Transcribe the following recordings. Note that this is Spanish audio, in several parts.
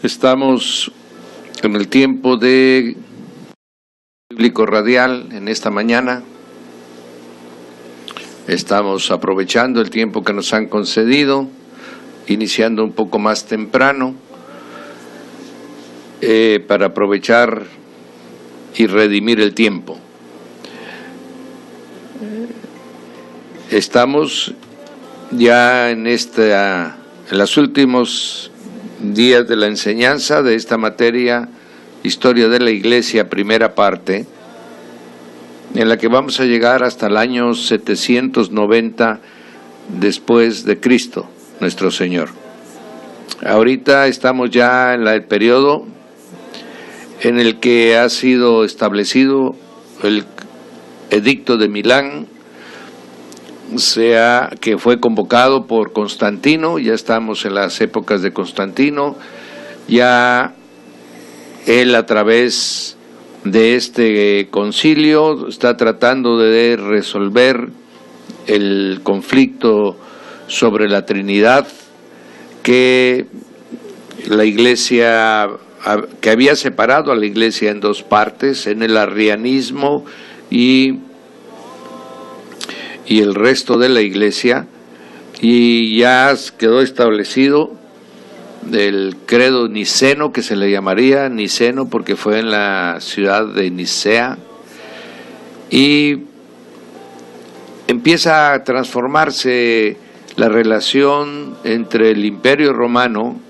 Estamos en el tiempo de Bíblico Radial en esta mañana. Estamos aprovechando el tiempo que nos han concedido, iniciando un poco más temprano, para aprovechar y redimir el tiempo. Estamos ya en los últimos días de la enseñanza de esta materia, Historia de la Iglesia, primera parte, en la que vamos a llegar hasta el año 790 después de Cristo, nuestro Señor. Ahorita estamos ya en el periodo en el que ha sido establecido el Edicto de Milán, que fue convocado por Constantino. Ya estamos en las épocas de Constantino, ya él a través de este concilio está tratando de resolver el conflicto sobre la Trinidad que la Iglesia, que había separado a la Iglesia en dos partes, en el arrianismo y el resto de la Iglesia, y ya quedó establecido el credo niceno, que se le llamaría niceno porque fue en la ciudad de Nicea, y empieza a transformarse la relación entre el Imperio Romano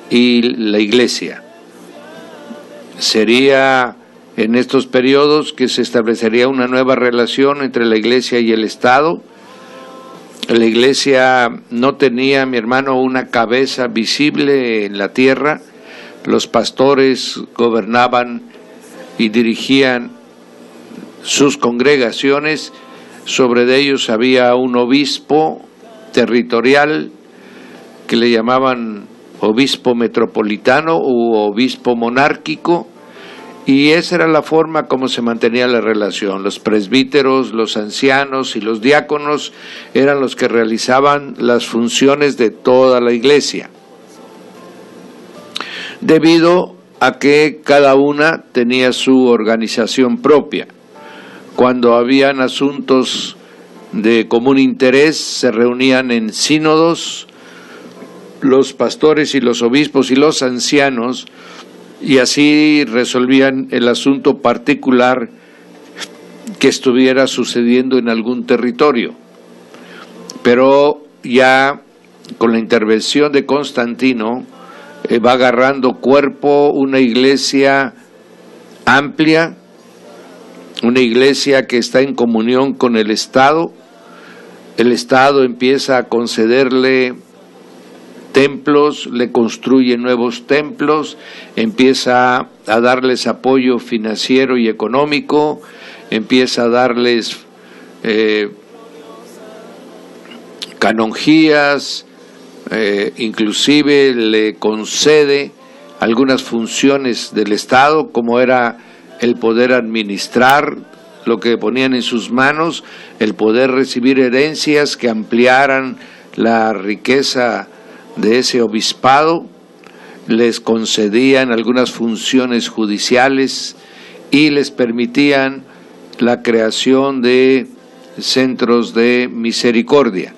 y la Iglesia. Sería en estos periodos que se establecería una nueva relación entre la Iglesia y el Estado. La Iglesia no tenía, mi hermano, una cabeza visible en la tierra. Los pastores gobernaban y dirigían sus congregaciones. Sobre ellos había un obispo territorial que le llamaban obispo metropolitano u obispo monárquico, y esa era la forma como se mantenía la relación. Los presbíteros, los ancianos y los diáconos eran los que realizaban las funciones de toda la Iglesia, debido a que cada una tenía su organización propia. Cuando habían asuntos de común interés, se reunían en sínodos los pastores y los obispos y los ancianos, y así resolvían el asunto particular que estuviera sucediendo en algún territorio. Pero ya con la intervención de Constantino va agarrando cuerpo una iglesia amplia, una iglesia que está en comunión con el Estado. El Estado empieza a concederle templos, le construye nuevos templos, empieza a darles apoyo financiero y económico, empieza a darles canonjías, inclusive le concede algunas funciones del Estado, como era el poder administrar lo que ponían en sus manos, el poder recibir herencias que ampliaran la riqueza de ese obispado, les concedían algunas funciones judiciales y les permitían la creación de centros de misericordia.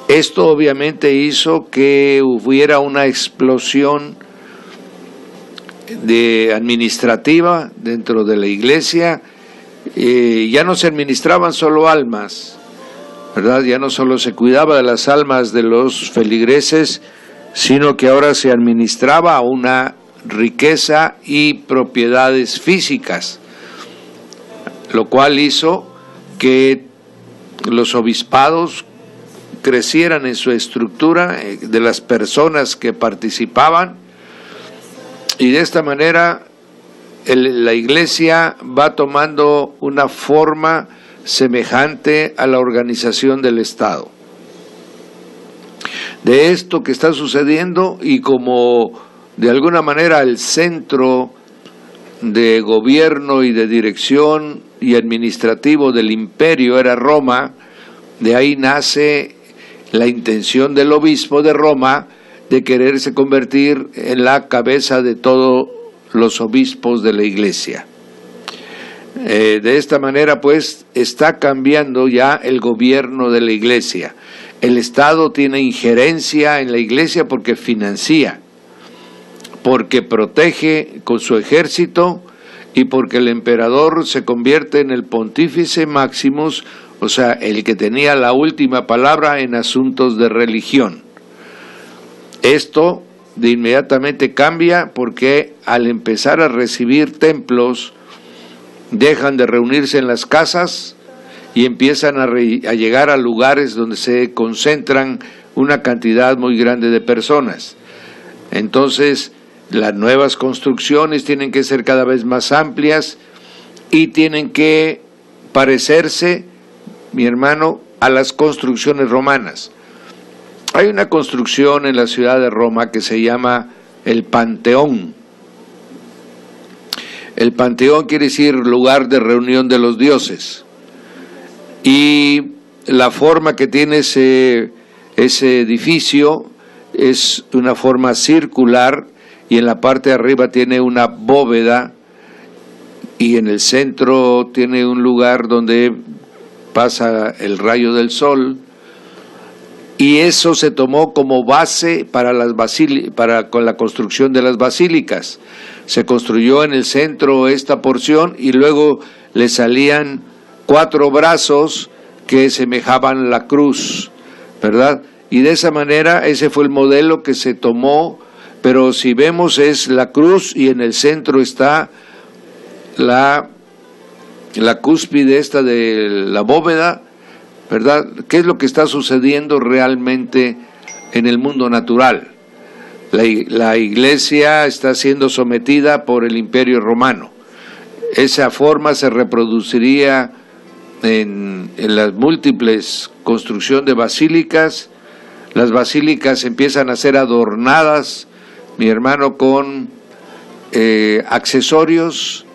Esto obviamente hizo que hubiera una explosión administrativa dentro de la Iglesia. Ya no se administraban solo almas, ¿verdad? Ya no solo se cuidaba de las almas de los feligreses, sino que ahora se administraba una riqueza y propiedades físicas, lo cual hizo que los obispados crecieran en su estructura de las personas que participaban, y de esta manera la Iglesia va tomando una forma semejante a la organización del Estado. De esto que está sucediendo, y como de alguna manera el centro de gobierno y de dirección y administrativo del imperio era Roma, de ahí nace la intención del obispo de Roma de quererse convertir en la cabeza de todos los obispos de la Iglesia. De esta manera, pues, está cambiando ya el gobierno de la Iglesia. El Estado tiene injerencia en la Iglesia porque financia, porque protege con su ejército y porque el emperador se convierte en el pontífice maximus, o sea, el que tenía la última palabra en asuntos de religión. Esto de inmediatamente cambia porque al empezar a recibir templos, dejan de reunirse en las casas y empiezan a llegar a lugares donde se concentran una cantidad muy grande de personas. Entonces, las nuevas construcciones tienen que ser cada vez más amplias y tienen que parecerse, mi hermano, a las construcciones romanas. Hay una construcción en la ciudad de Roma que se llama el Panteón. El Panteón quiere decir lugar de reunión de los dioses. Y la forma que tiene ese edificio es una forma circular y en la parte de arriba tiene una bóveda y en el centro tiene un lugar donde pasa el rayo del sol. Y eso se tomó como base para con la construcción de las basílicas. Se construyó en el centro esta porción y luego le salían 4 brazos que semejaban la cruz, ¿verdad? Y de esa manera ese fue el modelo que se tomó, pero si vemos es la cruz y en el centro está la cúspide esta de la bóveda, ¿verdad? ¿Qué es lo que está sucediendo realmente en el mundo natural? La Iglesia está siendo sometida por el Imperio Romano. Esa forma se reproduciría en las múltiples construcción de basílicas. Las basílicas empiezan a ser adornadas, mi hermano, con accesorios,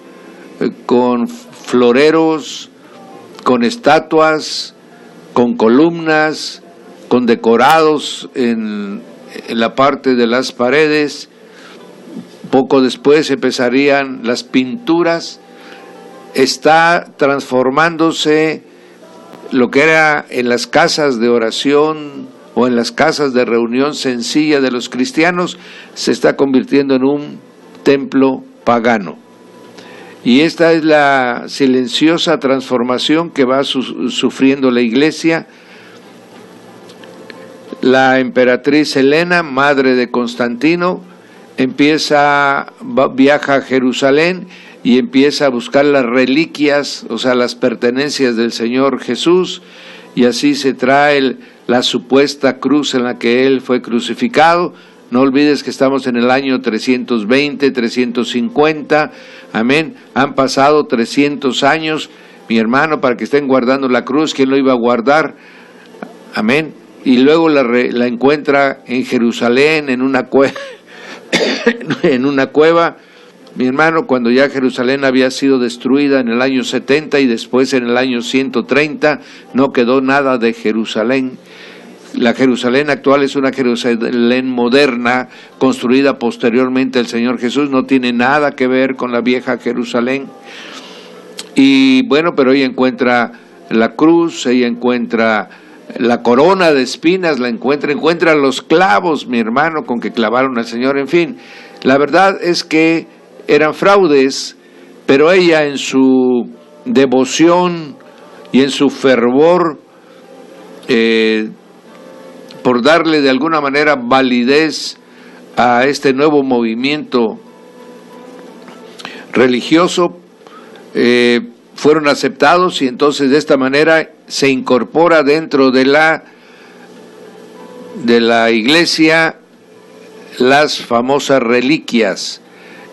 con floreros, con estatuas, con columnas, con decorados en la parte de las paredes. Poco después empezarían las pinturas. Está transformándose lo que era en las casas de oración o en las casas de reunión sencilla de los cristianos, se está convirtiendo en un templo pagano. Y esta es la silenciosa transformación que va sufriendo la Iglesia. La emperatriz Helena, madre de Constantino, viaja a Jerusalén y empieza a buscar las reliquias, o sea, las pertenencias del Señor Jesús, y así se trae la supuesta cruz en la que Él fue crucificado. No olvides que estamos en el año 320, 350, amén. Han pasado 300 años, mi hermano, para que estén guardando la cruz. ¿Quién lo iba a guardar? Amén. Y luego la encuentra en Jerusalén, en una cueva, mi hermano, cuando ya Jerusalén había sido destruida en el año 70 y después en el año 130, no quedó nada de Jerusalén. La Jerusalén actual es una Jerusalén moderna, construida posteriormente al Señor Jesús, no tiene nada que ver con la vieja Jerusalén. Y bueno, pero ella encuentra la cruz, ella encuentra la corona de espinas, encuentra los clavos, mi hermano, con que clavaron al Señor, en fin. La verdad es que eran fraudes, pero ella en su devoción y en su fervor, por darle de alguna manera validez a este nuevo movimiento religioso, fueron aceptados y entonces de esta manera se incorpora dentro de la Iglesia las famosas reliquias,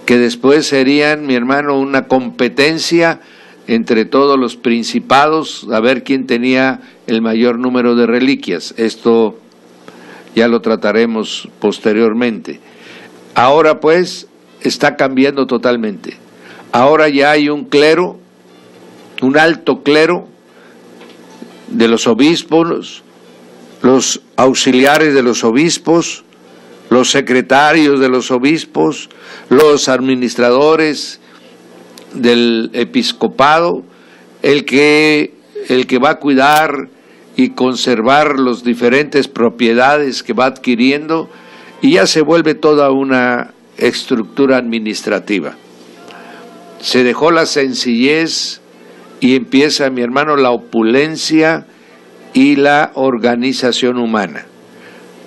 que después serían, mi hermano, una competencia entre todos los principados a ver quién tenía el mayor número de reliquias. Esto ya lo trataremos posteriormente. Ahora pues está cambiando totalmente. Ahora ya hay un clero, un alto clero de los obispos, los auxiliares de los obispos, los secretarios de los obispos, los administradores del episcopado, el que va a cuidar y conservar las diferentes propiedades que va adquiriendo, y ya se vuelve toda una estructura administrativa. Se dejó la sencillez y empieza, mi hermano, la opulencia y la organización humana.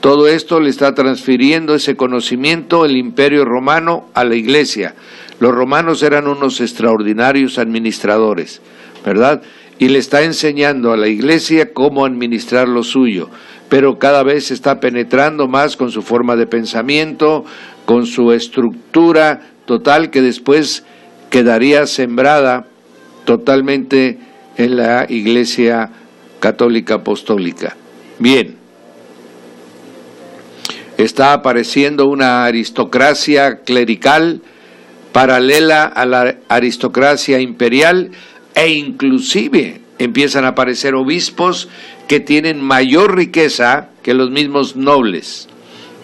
Todo esto le está transfiriendo ese conocimiento el Imperio Romano a la Iglesia. Los romanos eran unos extraordinarios administradores, ¿verdad? Y le está enseñando a la Iglesia cómo administrar lo suyo, pero cada vez se está penetrando más con su forma de pensamiento, con su estructura total, que después quedaría sembrada totalmente en la Iglesia Católica Apostólica. Bien, está apareciendo una aristocracia clerical paralela a la aristocracia imperial, e inclusive empiezan a aparecer obispos que tienen mayor riqueza que los mismos nobles.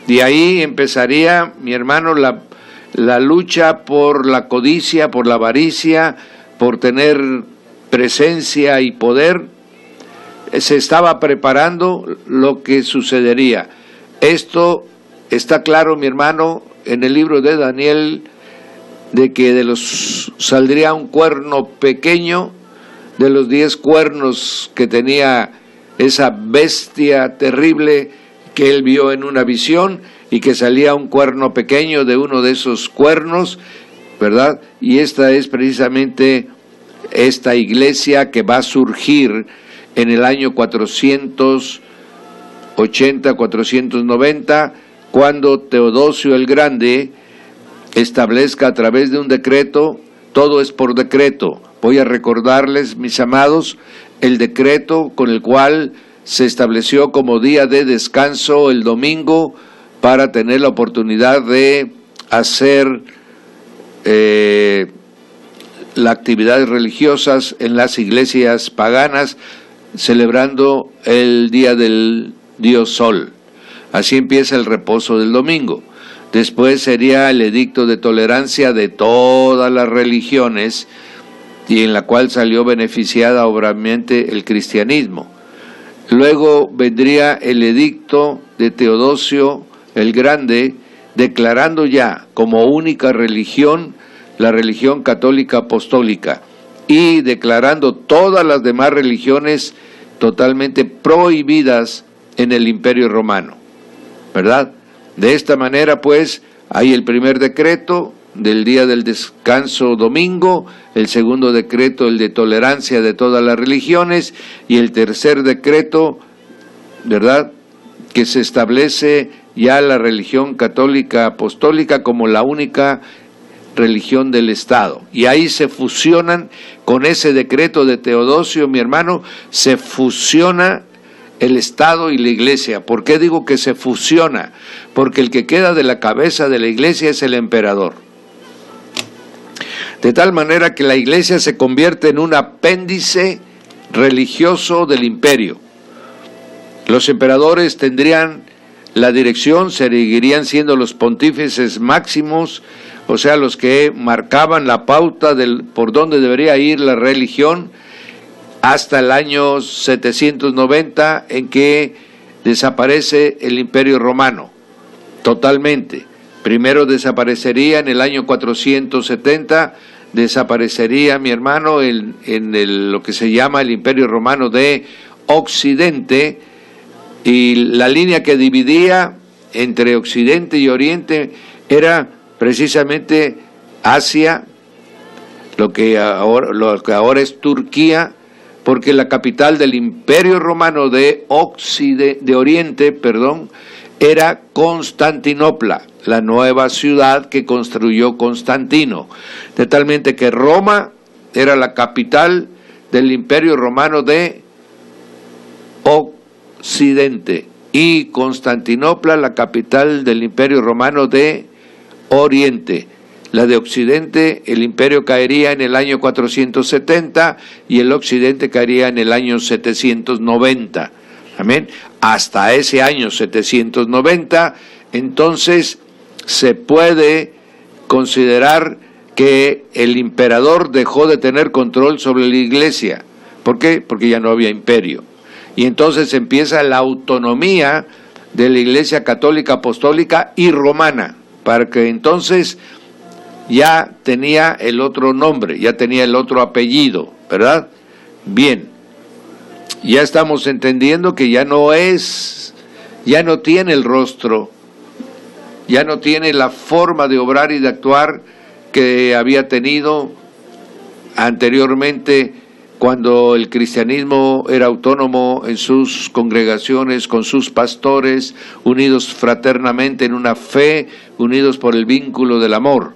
De ahí empezaría, mi hermano, la lucha por la codicia, por la avaricia, por tener presencia y poder. Se estaba preparando lo que sucedería. Esto está claro, mi hermano, en el libro de Daniel, de que saldría un cuerno pequeño de los 10 cuernos que tenía esa bestia terrible que él vio en una visión, y que salía un cuerno pequeño de uno de esos cuernos, ¿verdad? Y esta es precisamente esta iglesia que va a surgir en el año 480, 490, cuando Teodosio el Grande establezca a través de un decreto. Todo es por decreto. Voy a recordarles, mis amados, el decreto con el cual se estableció como día de descanso el domingo, para tener la oportunidad de hacer las actividades religiosas en las iglesias paganas, celebrando el día del dios Sol. Así empieza el reposo del domingo. Después sería el edicto de tolerancia de todas las religiones, y en la cual salió beneficiada obviamente el cristianismo. Luego vendría el edicto de Teodosio el Grande, declarando ya como única religión la religión católica apostólica, y declarando todas las demás religiones totalmente prohibidas en el Imperio Romano, ¿verdad? De esta manera, pues, hay el primer decreto del día del descanso domingo, el segundo decreto, el de tolerancia de todas las religiones, y el tercer decreto, ¿verdad?, que se establece ya la religión católica apostólica como la única religión del Estado. Y ahí se fusionan con ese decreto de Teodosio, mi hermano, se fusiona el Estado y la Iglesia. ¿Por qué digo que se fusiona? Porque el que queda de la cabeza de la Iglesia es el emperador. De tal manera que la Iglesia se convierte en un apéndice religioso del imperio. Los emperadores tendrían la dirección, seguirían siendo los pontífices máximos, o sea, los que marcaban la pauta por dónde debería ir la religión, hasta el año 790, en que desaparece el Imperio Romano totalmente. Primero desaparecería en el año 470, desaparecería, mi hermano, lo que se llama el Imperio Romano de Occidente, y la línea que dividía entre Occidente y Oriente era precisamente Asia, lo que ahora es Turquía, porque la capital del Imperio Romano de Oriente, era Constantinopla, la nueva ciudad que construyó Constantino, de talmente que Roma era la capital del Imperio Romano de Occidente, y Constantinopla la capital del Imperio Romano de Oriente. La de Occidente, el imperio caería en el año 470 y el Occidente caería en el año 790. Amén. Hasta ese año 790 entonces se puede considerar que el emperador dejó de tener control sobre la iglesia. ¿Por qué? Porque ya no había imperio. Y entonces empieza la autonomía de la Iglesia Católica, Apostólica y Romana, para que entonces ya tenía el otro nombre, ya tenía el otro apellido, ¿verdad? Bien, ya estamos entendiendo que ya no tiene el rostro, ya no tiene la forma de obrar y de actuar que había tenido anteriormente, cuando el cristianismo era autónomo en sus congregaciones, con sus pastores, unidos fraternamente en una fe, unidos por el vínculo del amor.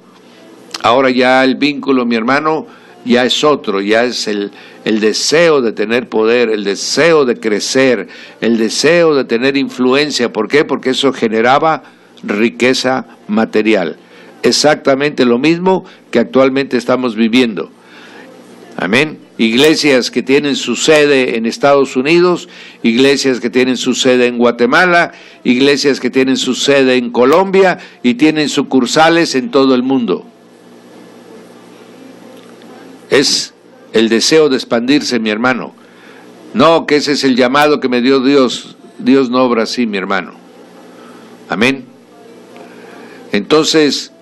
Ahora ya el vínculo, mi hermano, ya es otro, ya es el deseo de tener poder, el deseo de crecer, el deseo de tener influencia. ¿Por qué? Porque eso generaba riqueza material. Exactamente lo mismo que actualmente estamos viviendo. Amén. Iglesias que tienen su sede en Estados Unidos, iglesias que tienen su sede en Guatemala, iglesias que tienen su sede en Colombia y tienen sucursales en todo el mundo. Es el deseo de expandirse, mi hermano. No, que ese es el llamado que me dio Dios. Dios no obra así, mi hermano. Amén. Entonces,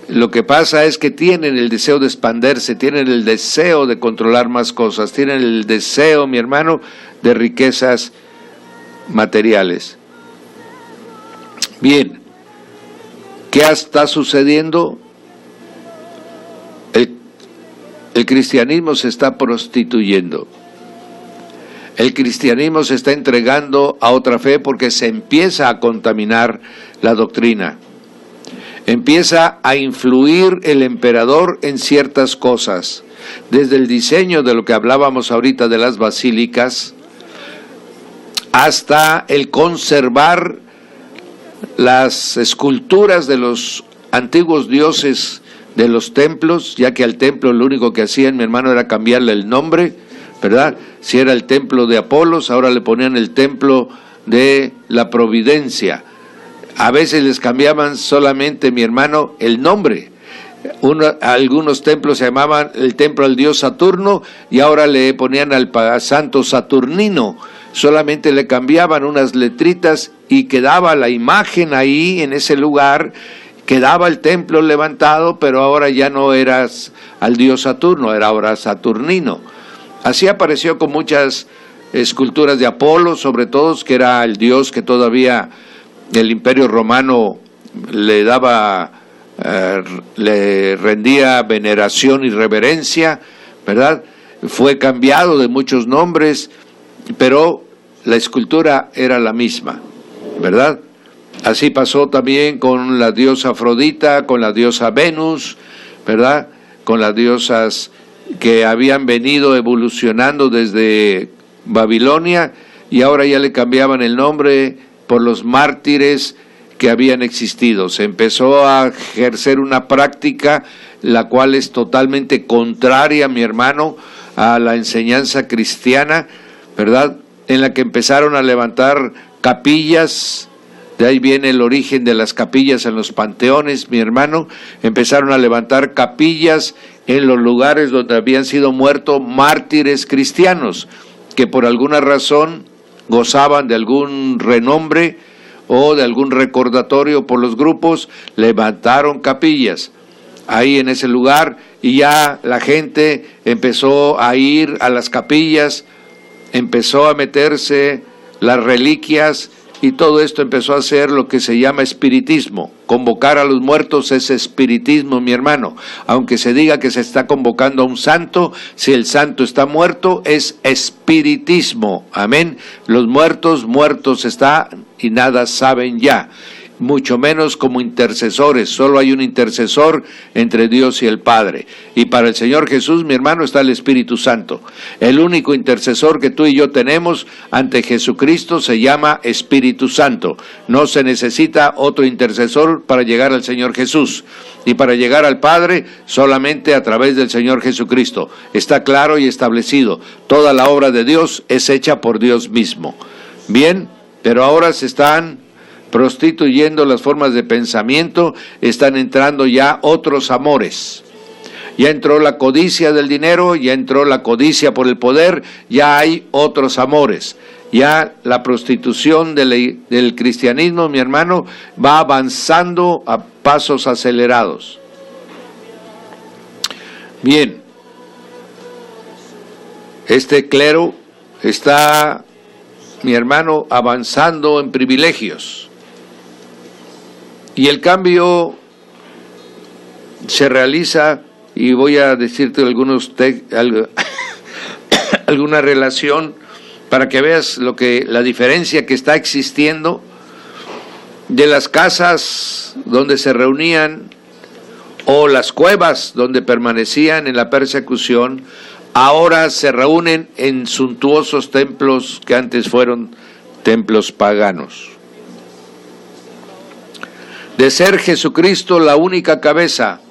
lo que pasa es que tienen el deseo de expandirse, tienen el deseo de controlar más cosas, tienen el deseo, mi hermano, de riquezas materiales. Bien, ¿qué está sucediendo? El cristianismo se está prostituyendo. El cristianismo se está entregando a otra fe porque se empieza a contaminar la doctrina. Empieza a influir el emperador en ciertas cosas, desde el diseño de lo que hablábamos ahorita de las basílicas, hasta el conservar las esculturas de los antiguos dioses de los templos, ya que al templo lo único que hacían, mi hermano, era cambiarle el nombre, ¿verdad? Si era el templo de Apolos, ahora le ponían el templo de la Providencia. A veces les cambiaban solamente, mi hermano, el nombre. Algunos templos se llamaban el templo al dios Saturno y ahora le ponían al santo Saturnino. Solamente le cambiaban unas letritas y quedaba la imagen ahí en ese lugar, quedaba el templo levantado, pero ahora ya no era al dios Saturno, era ahora Saturnino. Así apareció con muchas esculturas de Apolo, sobre todo, que era el dios que todavía el Imperio Romano le rendía veneración y reverencia, ¿verdad? Fue cambiado de muchos nombres, pero la escultura era la misma, ¿verdad? Así pasó también con la diosa Afrodita, con la diosa Venus, ¿verdad? Con las diosas que habían venido evolucionando desde Babilonia y ahora ya le cambiaban el nombre por los mártires que habían existido. Se empezó a ejercer una práctica la cual es totalmente contraria, mi hermano, a la enseñanza cristiana, ¿verdad? En la que empezaron a levantar capillas. De ahí viene el origen de las capillas en los panteones, mi hermano. Empezaron a levantar capillas en los lugares donde habían sido muertos mártires cristianos, que por alguna razón gozaban de algún renombre o de algún recordatorio por los grupos, levantaron capillas ahí en ese lugar y ya la gente empezó a ir a las capillas, empezó a meterse las reliquias y todo esto empezó a ser lo que se llama espiritismo. Convocar a los muertos es espiritismo, mi hermano. Aunque se diga que se está convocando a un santo, si el santo está muerto, es espiritismo. Amén. Los muertos están y nada saben ya. Mucho menos como intercesores, solo hay un intercesor entre Dios y el Padre. Y para el Señor Jesús, mi hermano, está el Espíritu Santo. El único intercesor que tú y yo tenemos ante Jesucristo se llama Espíritu Santo. No se necesita otro intercesor para llegar al Señor Jesús. Y para llegar al Padre, solamente a través del Señor Jesucristo. Está claro y establecido. Toda la obra de Dios es hecha por Dios mismo. Bien, pero ahora se están prostituyendo las formas de pensamiento, están entrando ya otros amores. Ya entró la codicia del dinero, ya entró la codicia por el poder, ya hay otros amores. Ya la prostitución del cristianismo, mi hermano, va avanzando a pasos acelerados. Bien, este clero está, mi hermano, avanzando en privilegios. Y el cambio se realiza, y voy a decirte alguna relación para que veas la diferencia que está existiendo de las casas donde se reunían o las cuevas donde permanecían en la persecución. Ahora se reúnen en suntuosos templos que antes fueron templos paganos. De ser Jesucristo la única cabeza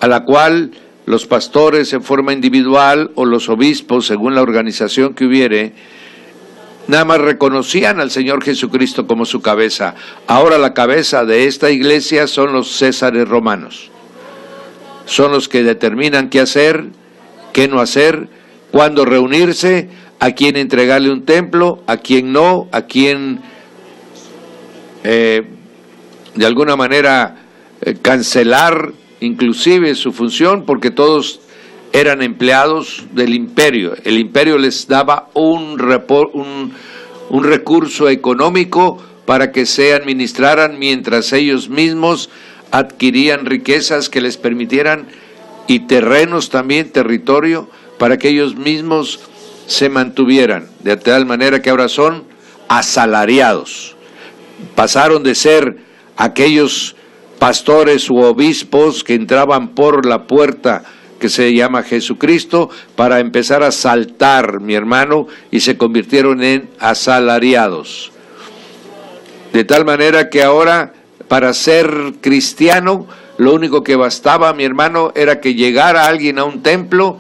a la cual los pastores en forma individual o los obispos, según la organización que hubiere, nada más reconocían al Señor Jesucristo como su cabeza. Ahora la cabeza de esta iglesia son los césares romanos. Son los que determinan qué hacer, qué no hacer, cuándo reunirse, a quién entregarle un templo, a quién no, a quién de alguna manera cancelar inclusive su función, porque todos eran empleados del imperio. El imperio les daba un recurso económico para que se administraran mientras ellos mismos adquirían riquezas que les permitieran, y terrenos también, territorio, para que ellos mismos se mantuvieran, de tal manera que ahora son asalariados. Pasaron de ser aquellos pastores u obispos que entraban por la puerta que se llama Jesucristo, para empezar a saltar, mi hermano, y se convirtieron en asalariados. De tal manera que ahora, para ser cristiano, lo único que bastaba, mi hermano, era que llegara alguien a un templo,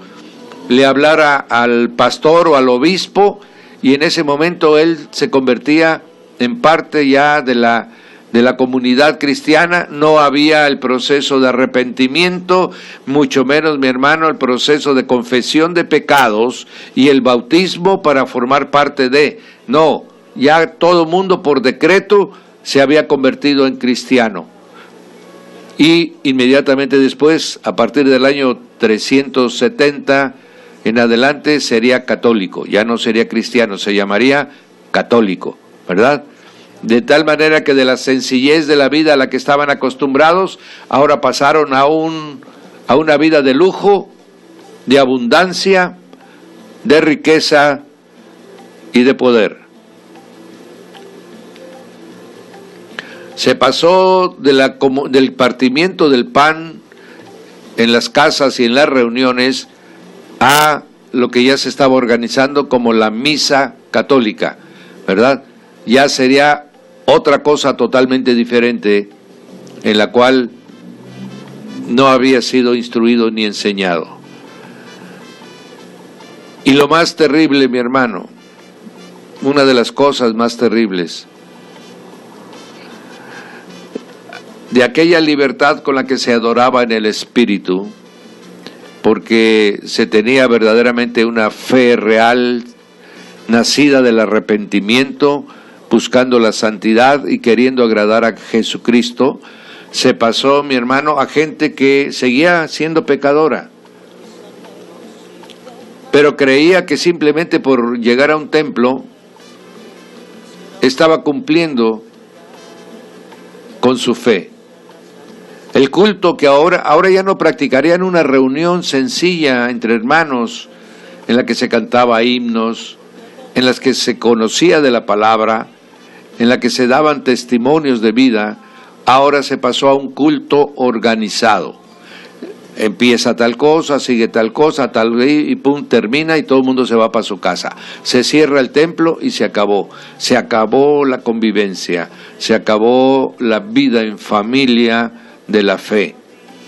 le hablara al pastor o al obispo, y en ese momento él se convertía en parte ya de la comunidad cristiana. No había el proceso de arrepentimiento, mucho menos, mi hermano, el proceso de confesión de pecados y el bautismo para formar parte de. No, ya todo mundo por decreto se había convertido en cristiano. Y inmediatamente después, a partir del año 370 en adelante, sería católico. Ya no sería cristiano, se llamaría católico, ¿verdad? De tal manera que de la sencillez de la vida a la que estaban acostumbrados, ahora pasaron a una vida de lujo, de abundancia, de riqueza y de poder. Se pasó del partimiento del pan en las casas y en las reuniones a lo que ya se estaba organizando como la misa católica, ¿verdad? Ya sería otra cosa totalmente diferente, en la cual no había sido instruido ni enseñado. Y lo más terrible, mi hermano, una de las cosas más terribles, de aquella libertad con la que se adoraba en el Espíritu, porque se tenía verdaderamente una fe real, nacida del arrepentimiento, buscando la santidad y queriendo agradar a Jesucristo, se pasó, mi hermano, a gente que seguía siendo pecadora, pero creía que simplemente por llegar a un templo estaba cumpliendo con su fe. El culto que ahora ya no practicarían una reunión sencilla entre hermanos, en la que se cantaba himnos, en las que se conocía de la palabra, en la que se daban testimonios de vida. Ahora se pasó a un culto organizado. Empieza tal cosa, sigue tal cosa, tal y pum, termina y todo el mundo se va para su casa. Se cierra el templo y se acabó. Se acabó la convivencia, se acabó la vida en familia de la fe,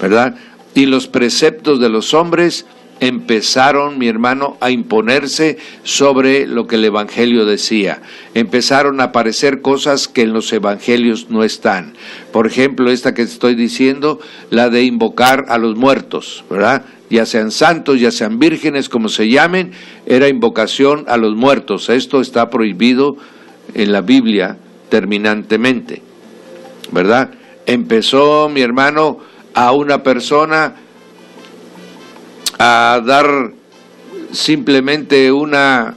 ¿verdad? Y los preceptos de los hombres empezaron, mi hermano, a imponerse sobre lo que el Evangelio decía. Empezaron a aparecer cosas que en los Evangelios no están. Por ejemplo, esta que estoy diciendo, la de invocar a los muertos, ¿verdad? Ya sean santos, ya sean vírgenes, como se llamen, era invocación a los muertos. Esto está prohibido en la Biblia terminantemente, ¿verdad? Empezó, mi hermano, a una persona a dar simplemente una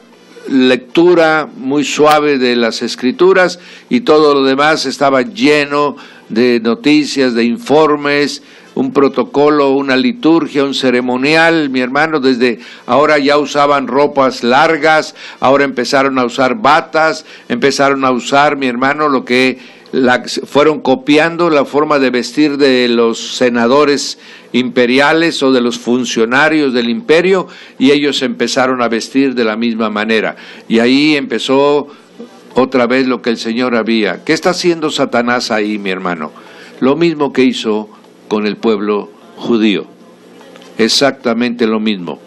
lectura muy suave de las Escrituras, y todo lo demás estaba lleno de noticias, de informes, un protocolo, una liturgia, un ceremonial, mi hermano. Desde ahora ya usaban ropas largas, ahora empezaron a usar batas, empezaron a usar, mi hermano, lo que fueron copiando la forma de vestir de los senadores imperiales o de los funcionarios del imperio, y ellos empezaron a vestir de la misma manera. Y ahí empezó otra vez lo que el Señor había. ¿Qué está haciendo Satanás ahí, mi hermano? Lo mismo que hizo con el pueblo judío. Exactamente lo mismo.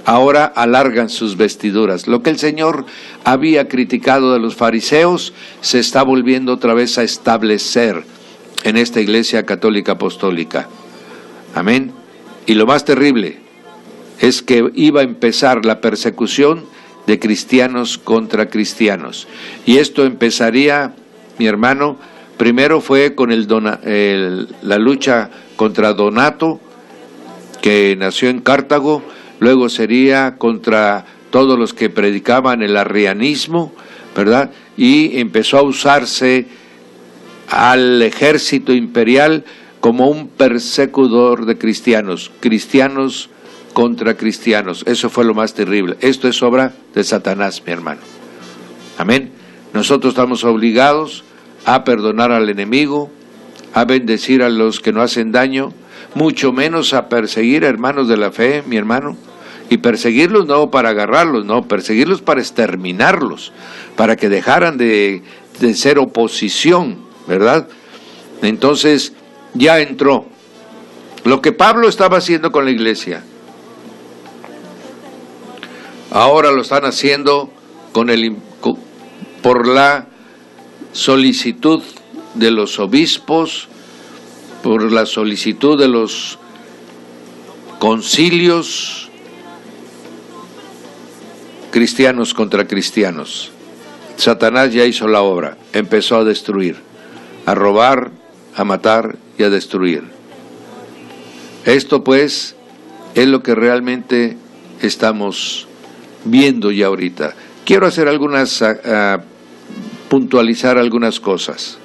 Ahora alargan sus vestiduras. Lo que el Señor había criticado de los fariseos se está volviendo otra vez a establecer en esta Iglesia Católica Apostólica. Amén. Y lo más terrible es que iba a empezar la persecución de cristianos contra cristianos. Y esto empezaría, mi hermano, primero fue con la lucha contra Donato, que nació en Cartago. Luego sería contra todos los que predicaban el arrianismo, ¿verdad? Y empezó a usarse al ejército imperial como un persecutor de cristianos, cristianos contra cristianos. Eso fue lo más terrible. Esto es obra de Satanás, mi hermano. Amén. Nosotros estamos obligados a perdonar al enemigo, a bendecir a los que no hacen daño, mucho menos a perseguir a hermanos de la fe, mi hermano. Y perseguirlos no para agarrarlos, no, perseguirlos para exterminarlos, para que dejaran de ser oposición, ¿verdad? Entonces ya entró lo que Pablo estaba haciendo con la iglesia. Ahora lo están haciendo por la solicitud de los obispos, por la solicitud de los concilios, cristianos contra cristianos. Satanás ya hizo la obra, empezó a destruir, a robar, a matar y a destruir. Esto pues es lo que realmente estamos viendo ya ahorita. Quiero hacer puntualizar algunas cosas.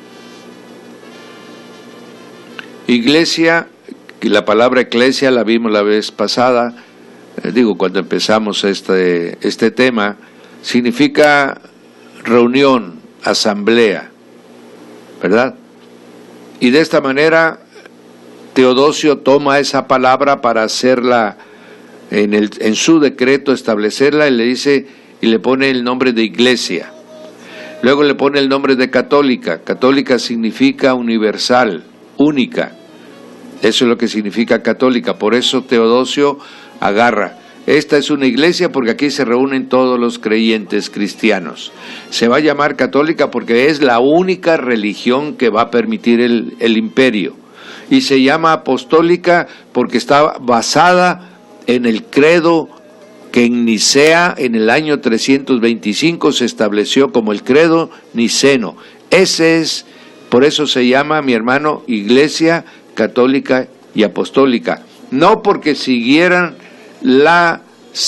Iglesia, la palabra eclesia la vimos la vez pasada, cuando empezamos este tema, significa reunión, asamblea, ¿verdad? Y de esta manera Teodosio toma esa palabra para hacerla, en su decreto establecerla, y le dice, y le pone el nombre de iglesia. Luego le pone el nombre de católica. Católica significa universal, única. Eso es lo que significa católica. Por eso Teodosio agarra. Esta es una iglesia porque aquí se reúnen todos los creyentes cristianos. Se va a llamar católica porque es la única religión que va a permitir el imperio. Y se llama apostólica porque está basada en el credo que en Nicea en el año 325 se estableció como el credo niceno. Por eso se llama, mi hermano, Iglesia Católica y Apostólica. No porque siguieran las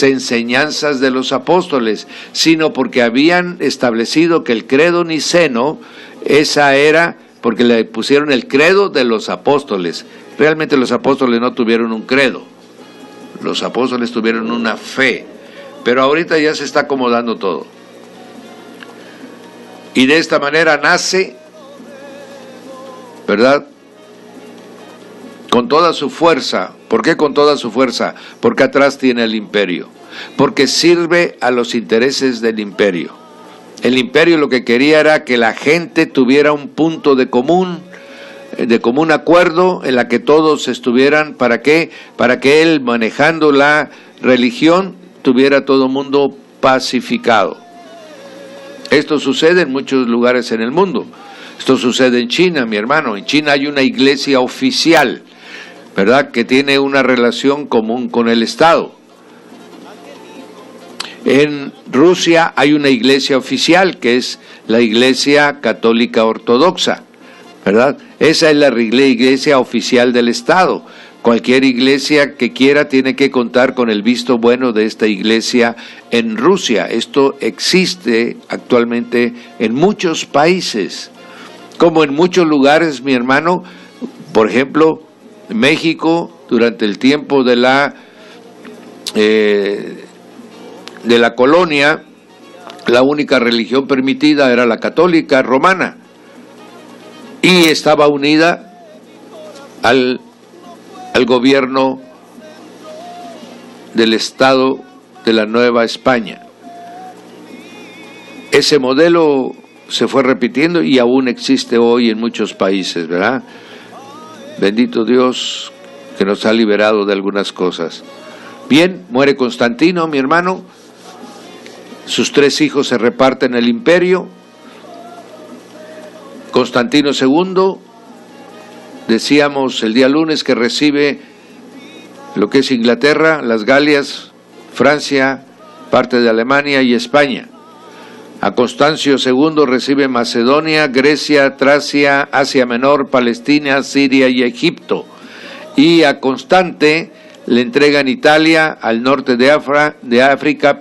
enseñanzas de los apóstoles, sino porque habían establecido que el credo niceno, esa era, porque le pusieron el credo de los apóstoles. Realmente los apóstoles no tuvieron un credo, los apóstoles tuvieron una fe, pero ahorita ya se está acomodando todo. Y de esta manera nace, ¿verdad?, con toda su fuerza. ¿Por qué con toda su fuerza? Porque atrás tiene el imperio, porque sirve a los intereses del imperio. El imperio lo que quería era que la gente tuviera un punto de común acuerdo en la que todos estuvieran. ¿Para qué? Para que él, manejando la religión tuviera todo mundo pacificado. Esto sucede en muchos lugares en el mundo. Esto sucede en China, mi hermano. En China hay una iglesia oficial, ¿verdad?, que tiene una relación común con el Estado. En Rusia hay una iglesia oficial, que es la Iglesia Católica Ortodoxa, ¿verdad? Esa es la iglesia oficial del Estado. Cualquier iglesia que quiera tiene que contar con el visto bueno de esta iglesia en Rusia. Esto existe actualmente en muchos países, como en muchos lugares, mi hermano. Por ejemplo, México, durante el tiempo de la colonia, la única religión permitida era la católica romana, y estaba unida al gobierno del Estado de la Nueva España. Ese modelo se fue repitiendo y aún existe hoy en muchos países, ¿verdad? Bendito Dios que nos ha liberado de algunas cosas. Bien, muere Constantino, mi hermano. Sus 3 hijos se reparten el imperio. Constantino II, decíamos el día lunes, que recibe lo que es Inglaterra, las Galias, Francia, parte de Alemania y España. A Constancio II recibe Macedonia, Grecia, Tracia, Asia Menor, Palestina, Siria y Egipto. Y a Constante le entregan Italia, al norte de África,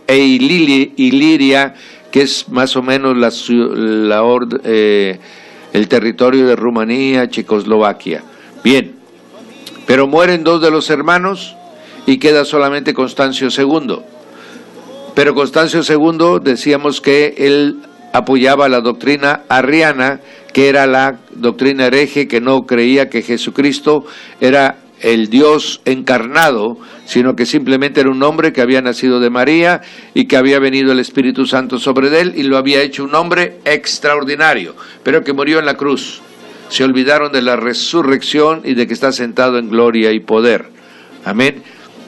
e Iliria, que es más o menos el territorio de Rumanía, Checoslovaquia. Bien, pero mueren 2 de los hermanos y queda solamente Constancio II. Pero Constancio II, decíamos que él apoyaba la doctrina arriana, que era la doctrina hereje, que no creía que Jesucristo era el Dios encarnado, sino que simplemente era un hombre que había nacido de María y que había venido el Espíritu Santo sobre él y lo había hecho un hombre extraordinario, pero que murió en la cruz. Se olvidaron de la resurrección y de que está sentado en gloria y poder. Amén.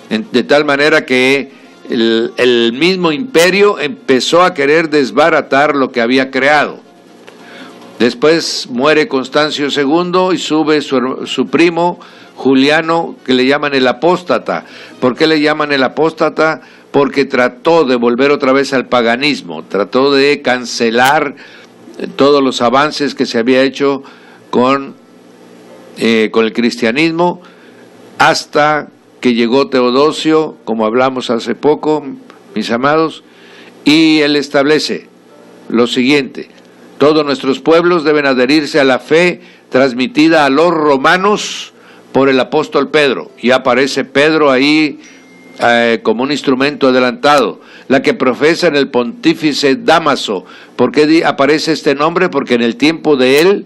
De tal manera que el mismo imperio empezó a querer desbaratar lo que había creado. Después muere Constancio II y sube su primo Juliano, que le llaman el apóstata. ¿Por qué le llaman el apóstata? Porque trató de volver otra vez al paganismo, trató de cancelar todos los avances que se había hecho con el cristianismo, hasta que llegó Teodosio, como hablamos hace poco, mis amados, y él establece lo siguiente: todos nuestros pueblos deben adherirse a la fe transmitida a los romanos por el apóstol Pedro. Y aparece Pedro ahí como un instrumento adelantado, la que profesa en el pontífice Dámaso. ¿Por qué aparece este nombre? Porque en el tiempo de él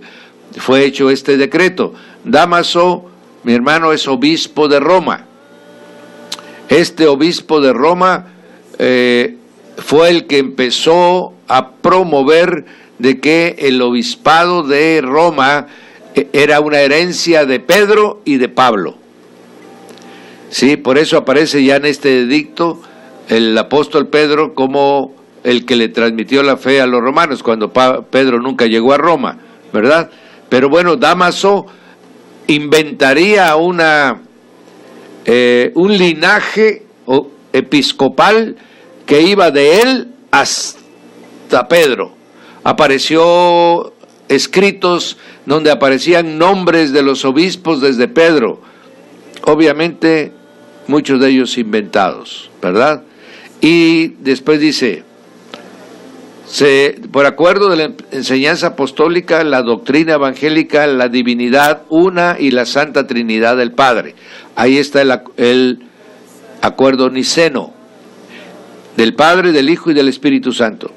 fue hecho este decreto. Dámaso, mi hermano, es obispo de Roma. Este obispo de Roma fue el que empezó a promover de que el obispado de Roma era una herencia de Pedro y de Pablo. Sí, por eso aparece ya en este edicto el apóstol Pedro como el que le transmitió la fe a los romanos, cuando Pedro nunca llegó a Roma, ¿verdad? Pero bueno, Dámaso inventaría un linaje episcopal que iba de él hasta Pedro. Apareció escritos donde aparecían nombres de los obispos desde Pedro, obviamente muchos de ellos inventados, ¿verdad? Y después dice: por acuerdo de la enseñanza apostólica, la doctrina evangélica, la divinidad una y la Santa Trinidad del Padre. Ahí está el acuerdo niceno, del Padre, del Hijo y del Espíritu Santo.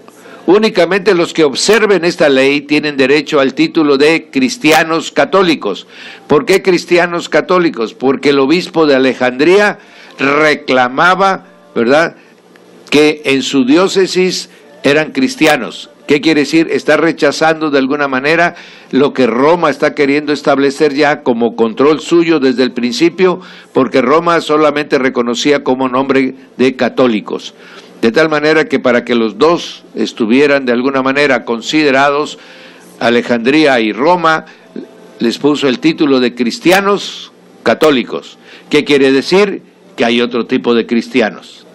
Únicamente los que observen esta ley tienen derecho al título de cristianos católicos. ¿Por qué cristianos católicos? Porque el obispo de Alejandría reclamaba, ¿verdad?, que en su diócesis eran cristianos. ¿Qué quiere decir? Está rechazando de alguna manera lo que Roma está queriendo establecer ya como control suyo desde el principio, porque Roma solamente reconocía como nombre de católicos. De tal manera que para que los dos estuvieran de alguna manera considerados, Alejandría y Roma les puso el título de cristianos católicos. ¿Qué quiere decir? Que hay otro tipo de cristianos.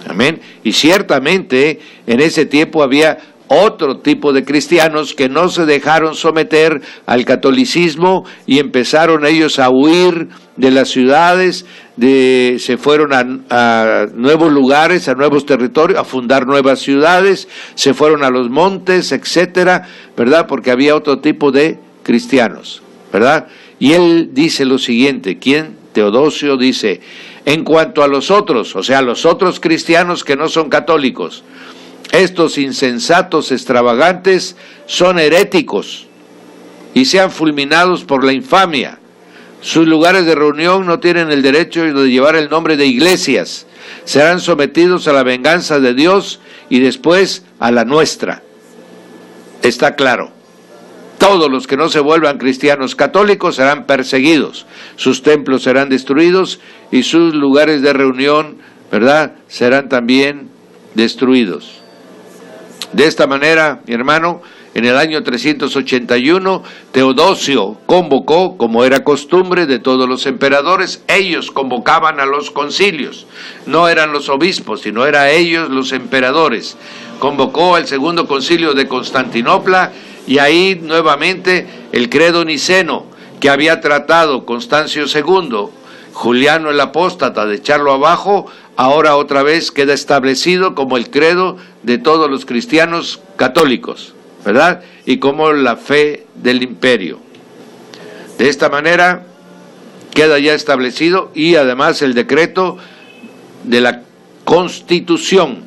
Amén. Y ciertamente en ese tiempo había otro tipo de cristianos que no se dejaron someter al catolicismo y empezaron ellos a huir de las ciudades, se fueron a nuevos lugares, a nuevos territorios, a fundar nuevas ciudades, se fueron a los montes, etcétera, ¿verdad? Porque había otro tipo de cristianos, ¿verdad? Y él dice lo siguiente, ¿quién? Teodosio dice, en cuanto a los otros, o sea, los otros cristianos que no son católicos, estos insensatos extravagantes son heréticos y sean fulminados por la infamia. Sus lugares de reunión no tienen el derecho de llevar el nombre de iglesias. Serán sometidos a la venganza de Dios y después a la nuestra. Está claro. Todos los que no se vuelvan cristianos católicos serán perseguidos. Sus templos serán destruidos y sus lugares de reunión, ¿verdad?, serán también destruidos. De esta manera, mi hermano, en el año 381, Teodosio convocó, como era costumbre de todos los emperadores, ellos convocaban a los concilios, no eran los obispos, sino eran ellos los emperadores. Convocó el segundo concilio de Constantinopla y ahí nuevamente el credo niceno que había tratado Constancio II, Juliano el apóstata, de echarlo abajo, ahora otra vez queda establecido como el credo de todos los cristianos católicos, ¿verdad? Y como la fe del imperio. De esta manera queda ya establecido, y además el decreto de la Constitución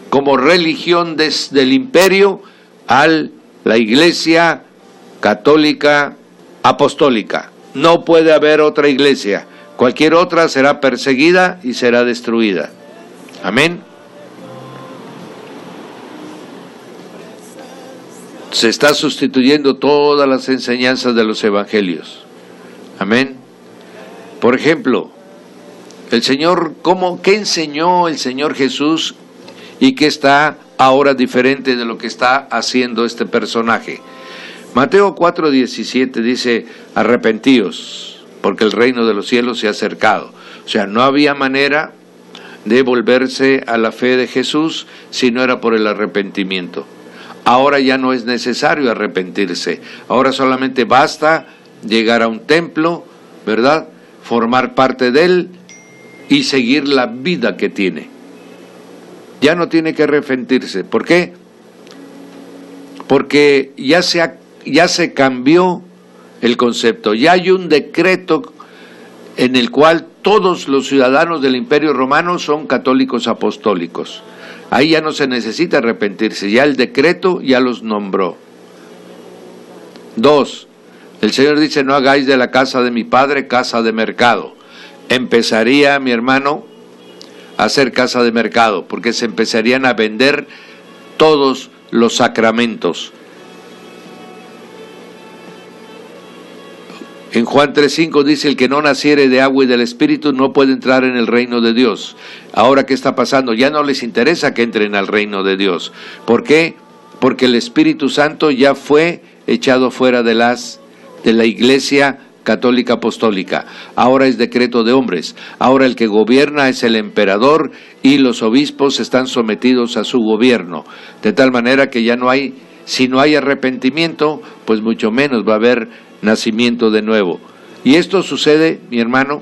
como religión del imperio a la Iglesia Católica Apostólica. No puede haber otra iglesia. Cualquier otra será perseguida y será destruida. Amén. Se está sustituyendo todas las enseñanzas de los evangelios. Amén. Por ejemplo, el Señor, ¿qué enseñó el Señor Jesús y qué está ahora diferente de lo que está haciendo este personaje? Mateo 4:17 dice, arrepentíos, porque el reino de los cielos se ha acercado. O sea, no había manera de volverse a la fe de Jesús si no era por el arrepentimiento. Ahora ya no es necesario arrepentirse. Ahora solamente basta llegar a un templo, ¿verdad?, formar parte de él y seguir la vida que tiene. Ya no tiene que arrepentirse. ¿Por qué? Porque ya se cambió el concepto. Ya hay un decreto en el cual todos los ciudadanos del Imperio Romano son católicos apostólicos. Ahí ya no se necesita arrepentirse, ya el decreto ya los nombró. 2. El Señor dice, no hagáis de la casa de mi Padre casa de mercado. Empezaría, mi hermano, a hacer casa de mercado, porque se empezarían a vender todos los sacramentos. En Juan 3:5 dice, el que no naciere de agua y del Espíritu no puede entrar en el reino de Dios. Ahora, ¿qué está pasando? Ya no les interesa que entren al reino de Dios. ¿Por qué? Porque el Espíritu Santo ya fue echado fuera de la Iglesia Católica Apostólica. Ahora es decreto de hombres. Ahora el que gobierna es el emperador y los obispos están sometidos a su gobierno. De tal manera que ya no hay, si no hay arrepentimiento, pues mucho menos va a haber nacimiento de nuevo. Y esto sucede, mi hermano,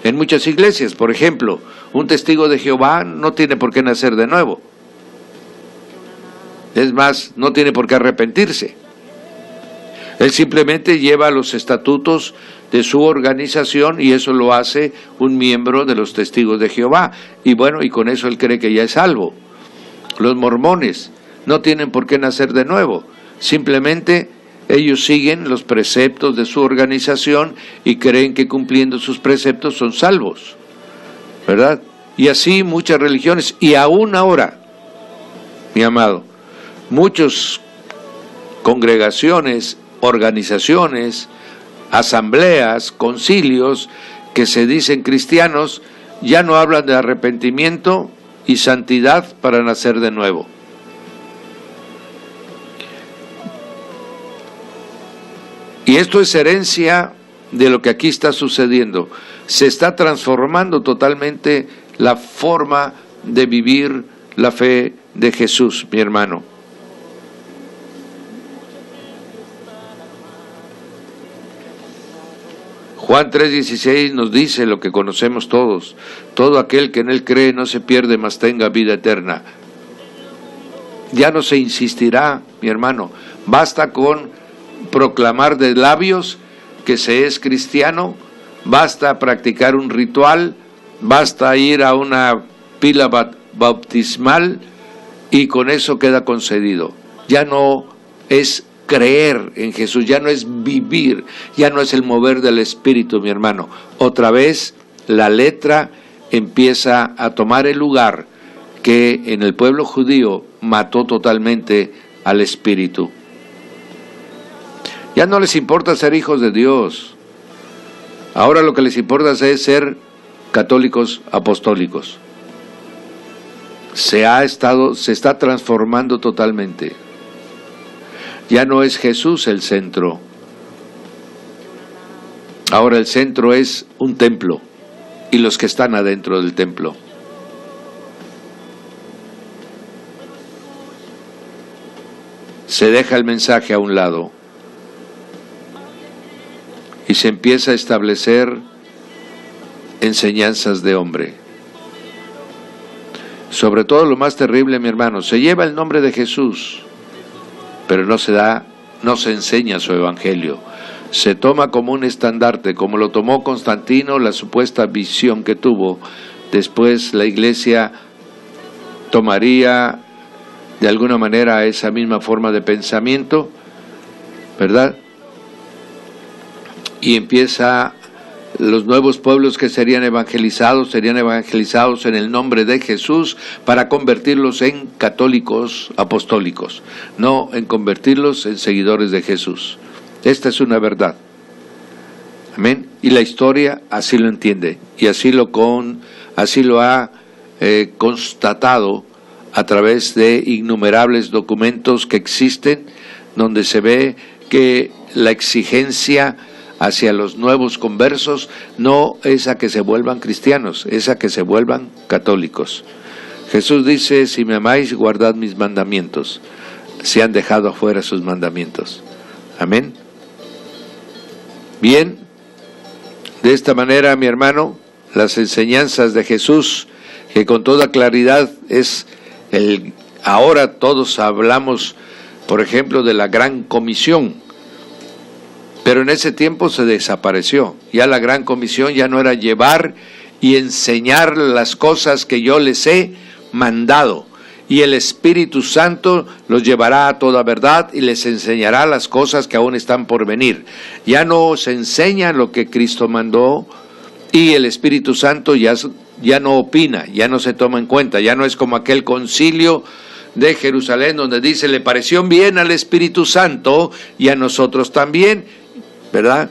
en muchas iglesias. Por ejemplo, un testigo de Jehová no tiene por qué nacer de nuevo. Es más, no tiene por qué arrepentirse. Él simplemente lleva los estatutos de su organización y eso lo hace un miembro de los testigos de Jehová. Y bueno, y con eso él cree que ya es salvo. Los mormones no tienen por qué nacer de nuevo. Simplemente ellos siguen los preceptos de su organización y creen que cumpliendo sus preceptos son salvos, ¿verdad? Y así muchas religiones, y aún ahora, mi amado, muchas congregaciones, organizaciones, asambleas, concilios que se dicen cristianos, ya no hablan de arrepentimiento y santidad para nacer de nuevo. Y esto es herencia de lo que aquí está sucediendo. Se está transformando totalmente la forma de vivir la fe de Jesús, mi hermano. Juan 3:16 nos dice lo que conocemos todos: todo aquel que en él cree no se pierde, mas tenga vida eterna. Ya no se insistirá, mi hermano, basta con proclamar de labios que se es cristiano, basta practicar un ritual, basta ir a una pila bautismal y con eso queda concedido. Ya no es creer en Jesús, ya no es vivir, ya no es el mover del Espíritu, mi hermano. Otra vez la letra empieza a tomar el lugar que en el pueblo judío mató totalmente al Espíritu. Ya no les importa ser hijos de Dios. Ahora lo que les importa es ser católicos apostólicos. Se está transformando totalmente. Ya no es Jesús el centro. Ahora el centro es un templo y los que están adentro del templo. Se deja el mensaje a un lado y se empieza a establecer enseñanzas de hombre. Sobre todo lo más terrible, mi hermano, se lleva el nombre de Jesús, pero no se enseña su evangelio. Se toma como un estandarte, como lo tomó Constantino, la supuesta visión que tuvo. Después la iglesia tomaría de alguna manera esa misma forma de pensamiento, ¿verdad? Y empieza los nuevos pueblos que serían evangelizados en el nombre de Jesús para convertirlos en católicos apostólicos, no en convertirlos en seguidores de Jesús. Esta es una verdad. Amén. Y la historia así lo entiende y así lo ha constatado a través de innumerables documentos que existen, donde se ve que la exigencia hacia los nuevos conversos no es a que se vuelvan cristianos, es a que se vuelvan católicos. Jesús dice: si me amáis, guardad mis mandamientos. Se han dejado afuera sus mandamientos. Amén. Bien, de esta manera, mi hermano, las enseñanzas de Jesús, que con toda claridad ahora todos hablamos, por ejemplo, de la Gran Comisión, pero en ese tiempo se desapareció. Ya la Gran Comisión ya no era llevar y enseñar las cosas que yo les he mandado, y el Espíritu Santo los llevará a toda verdad y les enseñará las cosas que aún están por venir. Ya no se enseña lo que Cristo mandó, y el Espíritu Santo ya no opina, ya no se toma en cuenta, ya no es como aquel concilio de Jerusalén donde dice: le pareció bien al Espíritu Santo y a nosotros también, ¿verdad?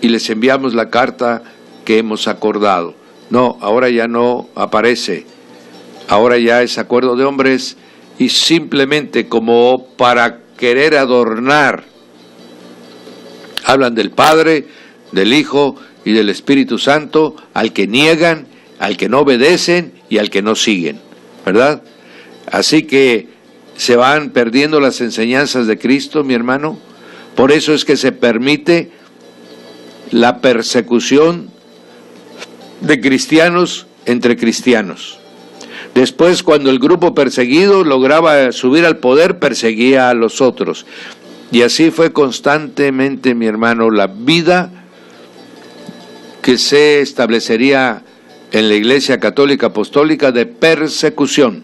Y les enviamos la carta que hemos acordado. No, ahora ya no aparece. Ahora ya es acuerdo de hombres, y simplemente como para querer adornar, hablan del Padre, del Hijo y del Espíritu Santo, al que niegan, al que no obedecen y al que no siguen, ¿verdad? Así que se van perdiendo las enseñanzas de Cristo, mi hermano. Por eso es que se permite la persecución de cristianos entre cristianos. Después, cuando el grupo perseguido lograba subir al poder, perseguía a los otros. Y así fue constantemente, mi hermano, la vida que se establecería en la Iglesia Católica Apostólica de persecución,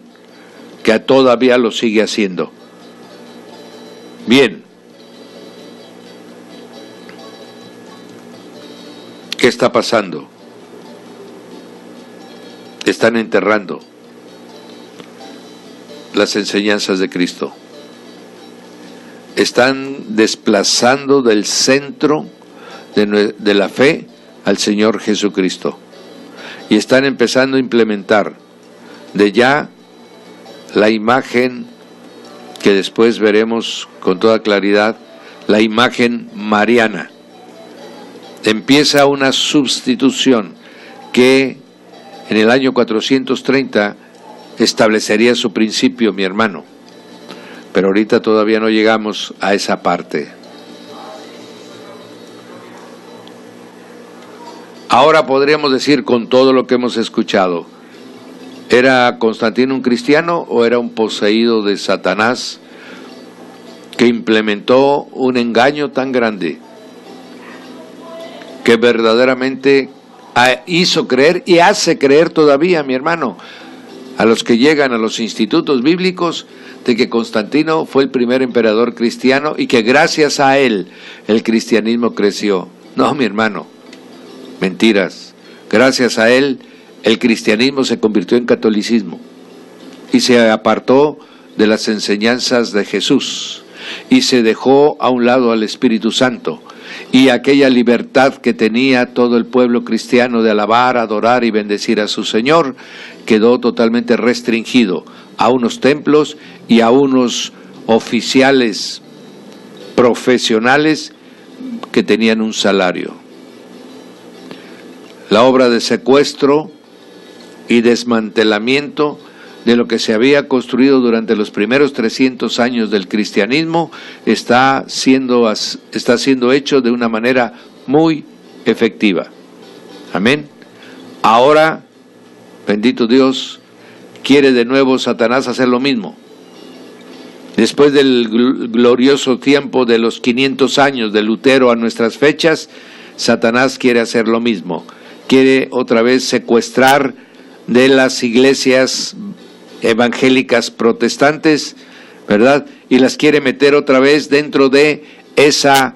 que todavía lo sigue haciendo. Bien. ¿Qué está pasando? Están enterrando. las enseñanzas de Cristo. Están desplazando del centro de la fe al Señor Jesucristo. Y están empezando a implementar de ya la imagen que después veremos con toda claridad, la imagen mariana. Empieza una sustitución que en el año 430 establecería su principio, mi hermano. Pero ahorita todavía no llegamos a esa parte. Ahora podríamos decir, con todo lo que hemos escuchado, ¿era Constantino un cristiano o era un poseído de Satanás que implementó un engaño tan grande que verdaderamente hizo creer y hace creer todavía, mi hermano, a los que llegan a los institutos bíblicos, de que Constantino fue el primer emperador cristiano y que gracias a él el cristianismo creció? No, mi hermano, mentiras. Gracias a él el cristianismo se convirtió en catolicismo y se apartó de las enseñanzas de Jesús y se dejó a un lado al Espíritu Santo, y aquella libertad que tenía todo el pueblo cristiano de alabar, adorar y bendecir a su Señor quedó totalmente restringido a unos templos y a unos oficiales profesionales que tenían un salario. La obra de secuestro y desmantelamiento de lo que se había construido durante los primeros 300 años del cristianismo está siendo hecho de una manera muy efectiva. Amén. Ahora, bendito Dios, quiere de nuevo Satanás hacer lo mismo. Después del glorioso tiempo de los 500 años de Lutero a nuestras fechas, Satanás quiere hacer lo mismo. Quiere otra vez secuestrar de las iglesias evangélicas protestantes, ¿verdad? Y las quiere meter otra vez dentro de esa,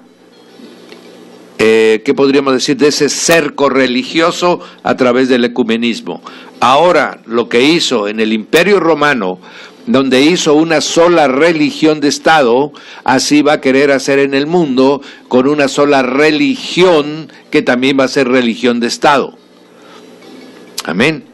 ¿qué podríamos decir? De ese cerco religioso a través del ecumenismo. Ahora, lo que hizo en el Imperio Romano, donde hizo una sola religión de Estado, así va a querer hacer en el mundo con una sola religión que también va a ser religión de Estado. Amén.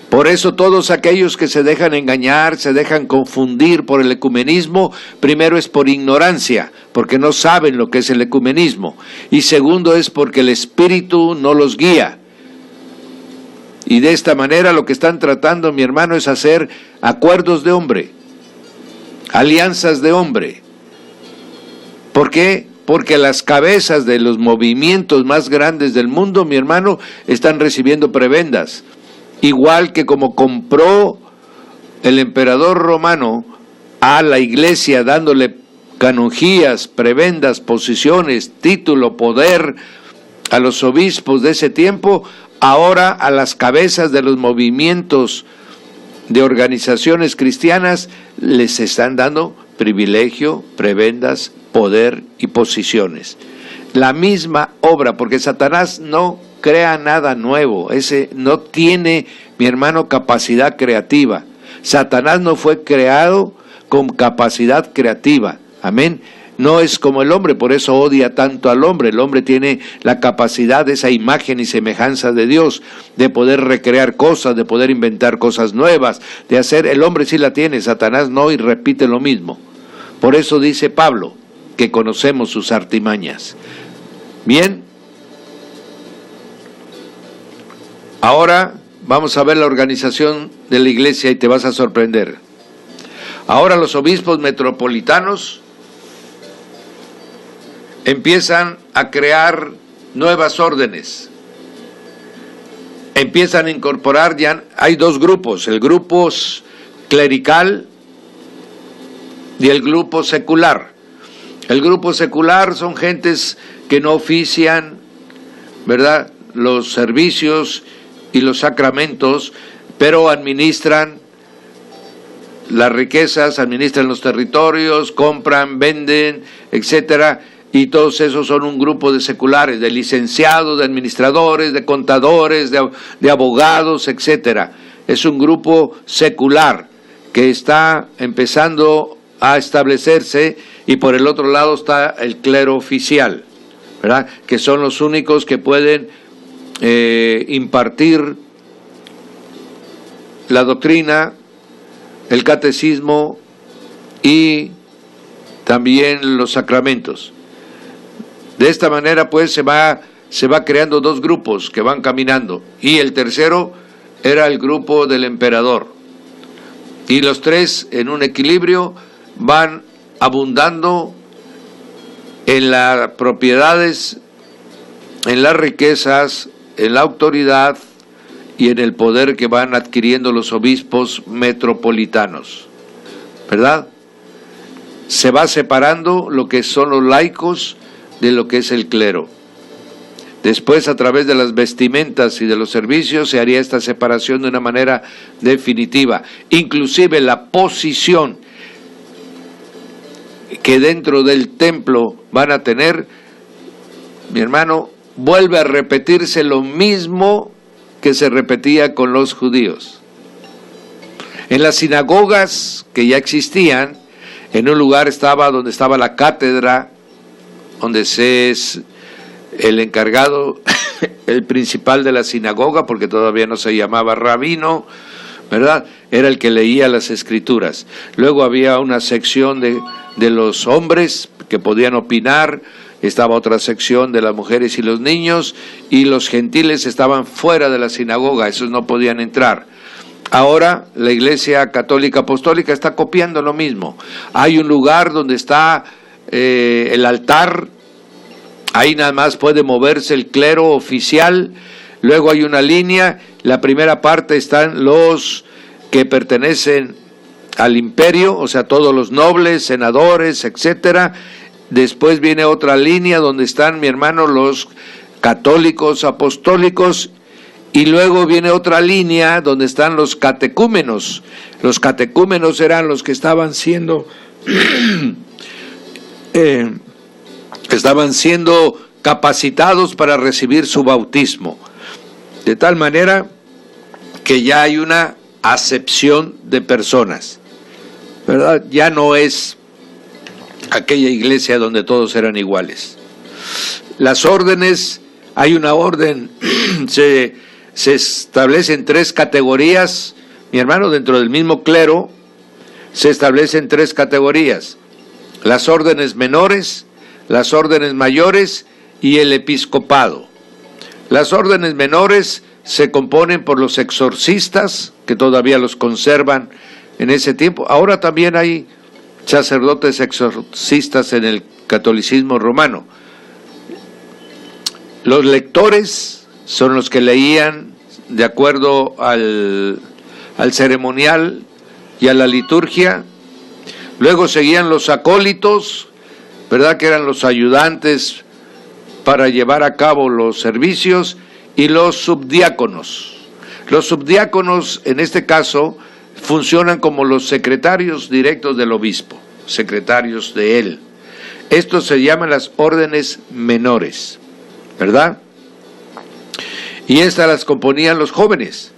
Por eso todos aquellos que se dejan engañar, se dejan confundir por el ecumenismo, primero es por ignorancia, porque no saben lo que es el ecumenismo, y segundo es porque el Espíritu no los guía. Y de esta manera lo que están tratando, mi hermano, es hacer acuerdos de hombre, alianzas de hombre. ¿Por qué? Porque las cabezas de los movimientos más grandes del mundo, mi hermano, están recibiendo prebendas. Igual que como compró el emperador romano a la iglesia dándole canonjías, prebendas, posiciones, título, poder a los obispos de ese tiempo, ahora a las cabezas de los movimientos de organizaciones cristianas les están dando privilegio, prebendas, poder y posiciones. La misma obra, porque Satanás no crea nada nuevo, ese no tiene, mi hermano, capacidad creativa. Satanás no fue creado con capacidad creativa, amén. No es como el hombre, por eso odia tanto al hombre. El hombre tiene la capacidad de esa imagen y semejanza de Dios, de poder recrear cosas, de poder inventar cosas nuevas, de hacer, el hombre sí la tiene, Satanás no, y repite lo mismo. Por eso dice Pablo, que conocemos sus artimañas. Bien, ahora vamos a ver la organización de la iglesia y te vas a sorprender. Ahora los obispos metropolitanos empiezan a crear nuevas órdenes. Empiezan a incorporar, ya hay dos grupos, el grupo clerical y el grupo secular. El grupo secular son gentes que no ofician, ¿verdad?, los servicios y los sacramentos, pero administran las riquezas, administran los territorios, compran, venden, etcétera, y todos esos son un grupo de seculares, de licenciados, de administradores, de contadores, de abogados, etcétera. Es un grupo secular que está empezando a establecerse, y por el otro lado está el clero oficial, ¿verdad?, que son los únicos que pueden impartir la doctrina, el catecismo y también los sacramentos. De esta manera pues se va creando dos grupos que van caminando, y el tercero era el grupo del emperador, y los tres en un equilibrio van abundando en las propiedades, en las riquezas, en la autoridad y en el poder que van adquiriendo los obispos metropolitanos, ¿verdad? Se va separando lo que son los laicos de lo que es el clero. Después, a través de las vestimentas y de los servicios, se haría esta separación de una manera definitiva. Inclusive la posición que dentro del templo van a tener, mi hermano, vuelve a repetirse lo mismo que se repetía con los judíos. En las sinagogas que ya existían, en un lugar donde estaba la cátedra, donde es el encargado, el principal de la sinagoga, porque todavía no se llamaba rabino, ¿verdad?, era el que leía las escrituras. Luego había una sección de los hombres que podían opinar, estaba otra sección de las mujeres y los niños, y los gentiles estaban fuera de la sinagoga, esos no podían entrar. Ahora la Iglesia Católica Apostólica está copiando lo mismo. Hay un lugar donde está el altar, ahí nada más puede moverse el clero oficial. Luego hay una línea, la primera parte están los que pertenecen al imperio, o sea, todos los nobles, senadores, etcétera. Después viene otra línea donde están, mi hermano, los católicos apostólicos, y luego viene otra línea donde están los catecúmenos. Los catecúmenos eran los que estaban siendo capacitados para recibir su bautismo, de tal manera que ya hay una acepción de personas, ¿verdad? Ya no es aquella iglesia donde todos eran iguales. Las órdenes, hay una orden, se establecen tres categorías, mi hermano, dentro del mismo clero se establecen tres categorías: las órdenes menores, las órdenes mayores y el episcopado. Las órdenes menores se componen por los exorcistas, que todavía los conservan en ese tiempo. Ahora también hay sacerdotes exorcistas en el catolicismo romano. Los lectores son los que leían de acuerdo al ceremonial y a la liturgia. Luego seguían los acólitos, ¿verdad?, que eran los ayudantes para llevar a cabo los servicios, y los subdiáconos. Los subdiáconos, en este caso, funcionan como los secretarios directos del obispo, secretarios de él. Estos se llaman las órdenes menores, ¿verdad? Y estas las componían los jóvenes,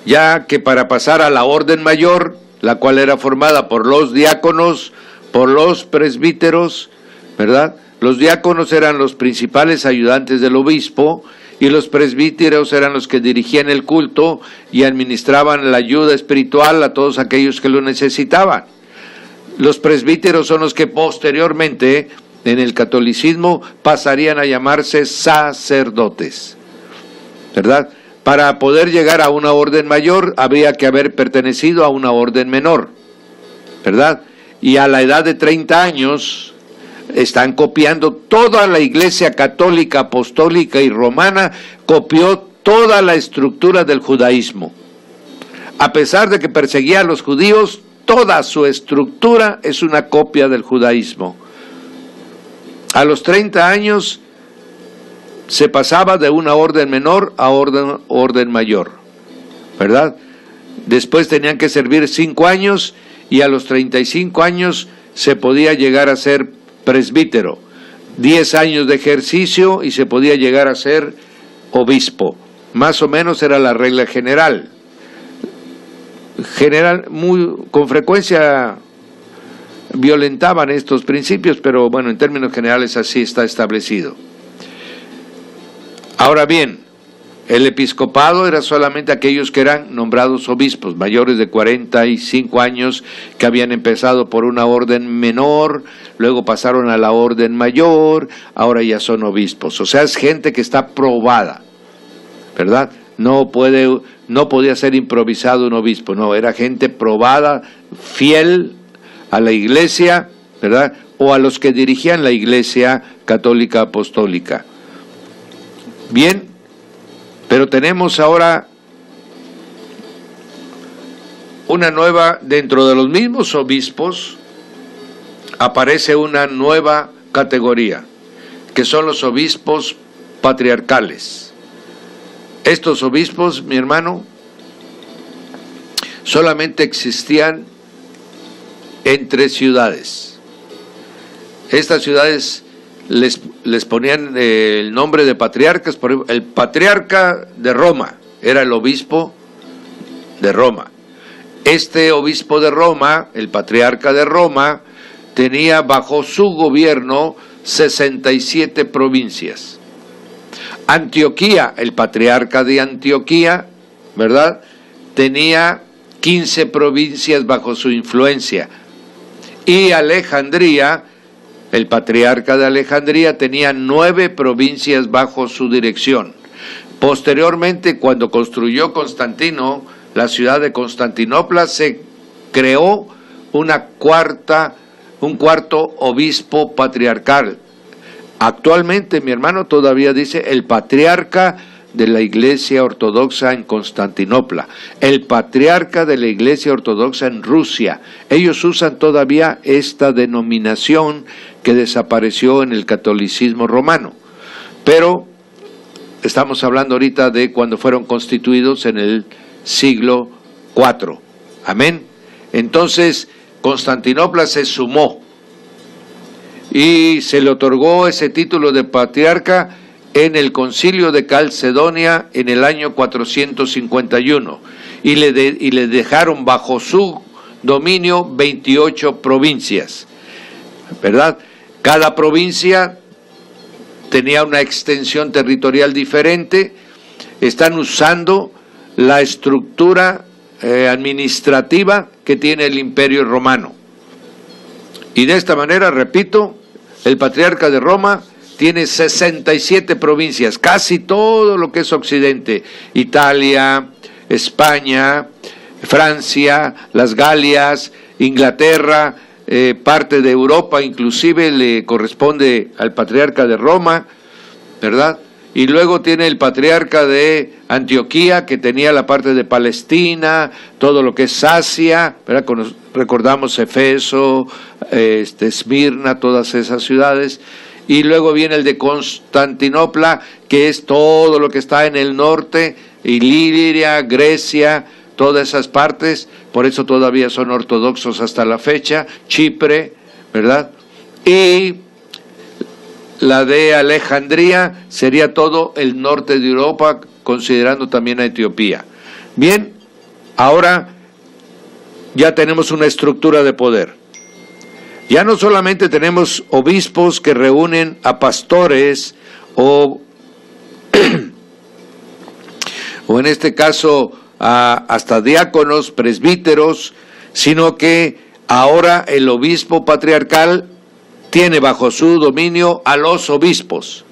ya que para pasar a la orden mayor, la cual era formada por los diáconos, por los presbíteros, ¿verdad? Los diáconos eran los principales ayudantes del obispo, y los presbíteros eran los que dirigían el culto y administraban la ayuda espiritual a todos aquellos que lo necesitaban. Los presbíteros son los que posteriormente, en el catolicismo, pasarían a llamarse sacerdotes, ¿verdad? Para poder llegar a una orden mayor, habría que haber pertenecido a una orden menor, ¿verdad? Y a la edad de 30 años... están copiando toda la Iglesia Católica, Apostólica y Romana, copió toda la estructura del judaísmo. A pesar de que perseguía a los judíos, toda su estructura es una copia del judaísmo. A los 30 años se pasaba de una orden menor a orden mayor, ¿verdad? Después tenían que servir 5 años, y a los 35 años se podía llegar a ser presbítero, 10 años de ejercicio y se podía llegar a ser obispo. Más o menos era la regla general. con frecuencia violentaban estos principios, pero bueno, en términos generales así está establecido. Ahora bien, el episcopado era solamente aquellos que eran nombrados obispos, mayores de 45 años, que habían empezado por una orden menor, luego pasaron a la orden mayor, ahora ya son obispos. O sea, es gente que está probada, ¿verdad? No podía ser improvisado un obispo, no, era gente probada, fiel a la iglesia, ¿verdad? O a los que dirigían la iglesia católica apostólica. Bien, pero tenemos ahora una nueva, dentro de los mismos obispos, aparece una nueva categoría, que son los obispos patriarcales. Estos obispos, mi hermano, solamente existían en 3 ciudades. Estas ciudades les ponían el nombre de patriarcas. Por ejemplo, el patriarca de Roma era el obispo de Roma. Este obispo de Roma, el patriarca de Roma, tenía bajo su gobierno 67 provincias. Antioquía, el patriarca de Antioquía, ¿verdad?, tenía 15 provincias bajo su influencia. Y Alejandría, el patriarca de Alejandría, tenía 9 provincias bajo su dirección. Posteriormente, cuando construyó Constantino la ciudad de Constantinopla, se creó un cuarto obispo patriarcal. Actualmente, mi hermano, todavía dice el patriarca de la Iglesia Ortodoxa en Constantinopla, el patriarca de la Iglesia Ortodoxa en Rusia. Ellos usan todavía esta denominación que desapareció en el catolicismo romano, pero estamos hablando ahorita de cuando fueron constituidos en el siglo IV. Amén. Entonces, Constantinopla se sumó y se le otorgó ese título de patriarca en el concilio de Calcedonia en el año 451, y le dejaron bajo su dominio 28 provincias, ¿verdad? Cada provincia tenía una extensión territorial diferente. Están usando la estructura administrativa que tiene el Imperio Romano. Y de esta manera, repito, el patriarca de Roma tiene 67 provincias, casi todo lo que es Occidente: Italia, España, Francia, las Galias, Inglaterra, parte de Europa inclusive le corresponde al patriarca de Roma, ¿verdad? Y luego tiene el patriarca de Antioquía, que tenía la parte de Palestina, todo lo que es Asia, ¿verdad? Recordamos Efeso, Esmirna, todas esas ciudades. Y luego viene el de Constantinopla, que es todo lo que está en el norte, Iliria, Grecia, todas esas partes. Por eso todavía son ortodoxos hasta la fecha. Chipre, ¿verdad? Y la de Alejandría sería todo el norte de Europa, considerando también a Etiopía. Bien, ahora ya tenemos una estructura de poder. Ya no solamente tenemos obispos que reúnen a pastores o en este caso hasta diáconos, presbíteros, sino que ahora el obispo patriarcal tiene bajo su dominio a los obispos,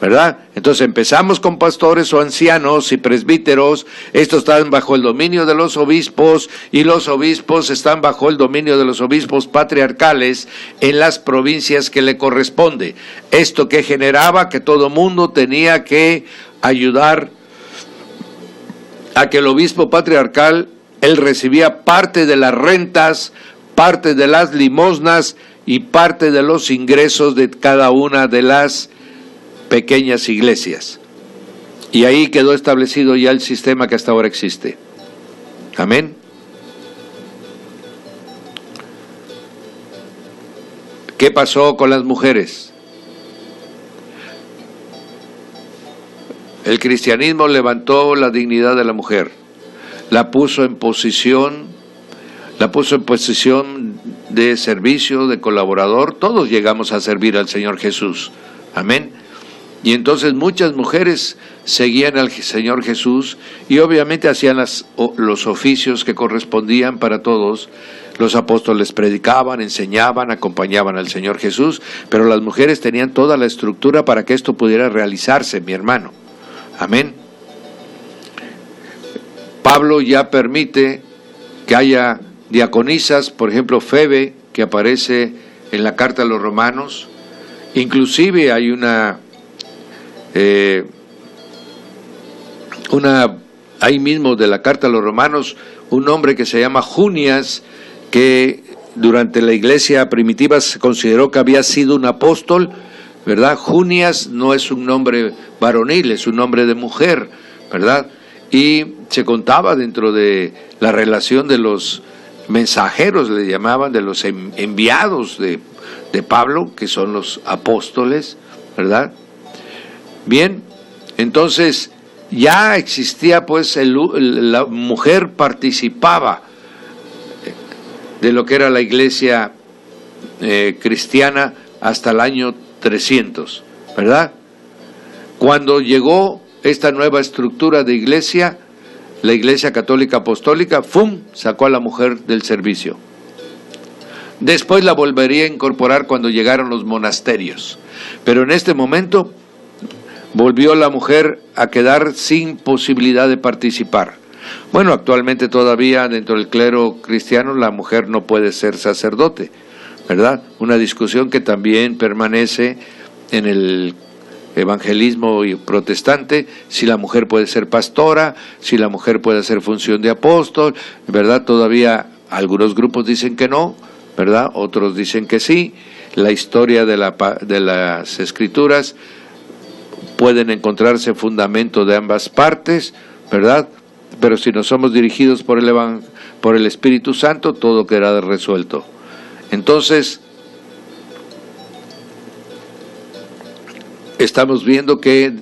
¿verdad? Entonces empezamos con pastores o ancianos y presbíteros. Estos están bajo el dominio de los obispos, y los obispos están bajo el dominio de los obispos patriarcales en las provincias que le corresponde. Esto que generaba que todo mundo tenía que ayudar a que el obispo patriarcal, él recibía parte de las rentas, parte de las limosnas y parte de los ingresos de cada una de las pequeñas iglesias. Y ahí quedó establecido ya el sistema que hasta ahora existe. Amén. ¿Qué pasó con las mujeres? El cristianismo levantó la dignidad de la mujer. la puso en posición de servicio, de colaborador. Todos llegamos a servir al Señor Jesús. Amén. Y entonces muchas mujeres seguían al Señor Jesús y obviamente hacían los oficios que correspondían para todos. Los apóstoles predicaban, enseñaban, acompañaban al Señor Jesús, pero las mujeres tenían toda la estructura para que esto pudiera realizarse, mi hermano. Amén. Pablo ya permite que haya diaconisas, por ejemplo, Febe, que aparece en la carta a los romanos. Inclusive hay ahí mismo de la carta a los romanos, un hombre que se llama Junias, que durante la iglesia primitiva se consideró que había sido un apóstol, ¿verdad? Junias no es un nombre varonil, es un nombre de mujer, ¿verdad? Y se contaba dentro de la relación de los mensajeros, le llamaban, de los enviados de Pablo, que son los apóstoles, ¿verdad? Bien, entonces ya existía pues la mujer participaba de lo que era la iglesia cristiana hasta el año 300, ¿verdad? Cuando llegó esta nueva estructura de iglesia, la Iglesia Católica Apostólica, ¡fum!, sacó a la mujer del servicio. Después la volvería a incorporar cuando llegaron los monasterios, pero en este momento volvió la mujer a quedar sin posibilidad de participar. Bueno, actualmente todavía dentro del clero cristiano la mujer no puede ser sacerdote, ¿verdad? Una discusión que también permanece en el evangelismo protestante, si la mujer puede ser pastora, si la mujer puede hacer función de apóstol, ¿verdad? Todavía algunos grupos dicen que no, ¿verdad? Otros dicen que sí. La historia de las escrituras pueden encontrarse fundamento de ambas partes, ¿verdad? Pero si no somos dirigidos por el Espíritu Santo, todo quedará resuelto. Entonces, estamos viendo que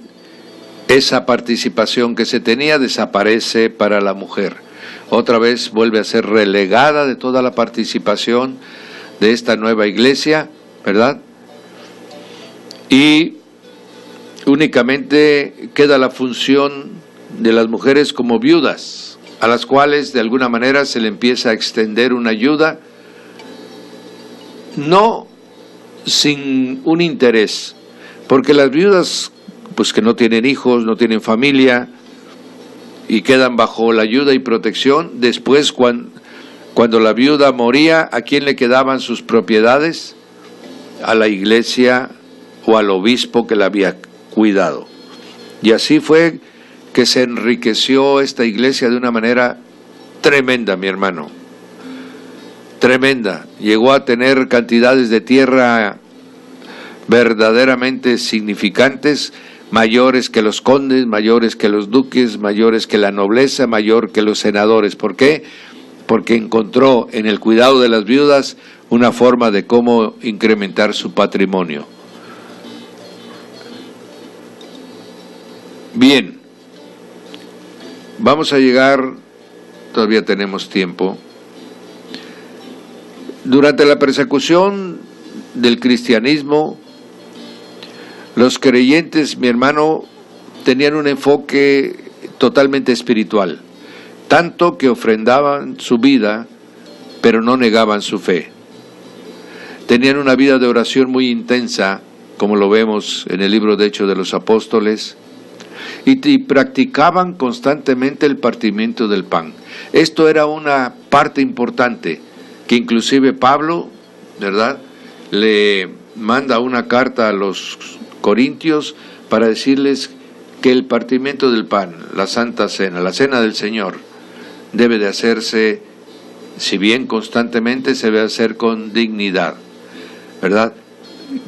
esa participación que se tenía desaparece para la mujer. Otra vez vuelve a ser relegada de toda la participación de esta nueva iglesia, ¿verdad? Y únicamente queda la función de las mujeres como viudas, a las cuales de alguna manera se le empieza a extender una ayuda, no sin un interés, porque las viudas, pues que no tienen hijos, no tienen familia, y quedan bajo la ayuda y protección, después cuando la viuda moría, ¿a quién le quedaban sus propiedades? A la iglesia o al obispo que la había cuidado. Y así fue que se enriqueció esta iglesia de una manera tremenda, mi hermano. Tremenda. Llegó a tener cantidades de tierra verdaderamente significantes, mayores que los condes, mayores que los duques, mayores que la nobleza, mayor que los senadores. ¿Por qué? Porque encontró en el cuidado de las viudas una forma de cómo incrementar su patrimonio. Bien, vamos a llegar, todavía tenemos tiempo. Durante la persecución del cristianismo, los creyentes, mi hermano, tenían un enfoque totalmente espiritual, tanto que ofrendaban su vida, pero no negaban su fe. Tenían una vida de oración muy intensa, como lo vemos en el libro de Hechos de los Apóstoles, y practicaban constantemente el partimiento del pan. Esto era una parte importante, que inclusive Pablo, ¿verdad?, le manda una carta a los corintios para decirles que el partimiento del pan, la Santa Cena, la Cena del Señor, debe de hacerse, si bien constantemente, se debe hacer con dignidad, ¿verdad?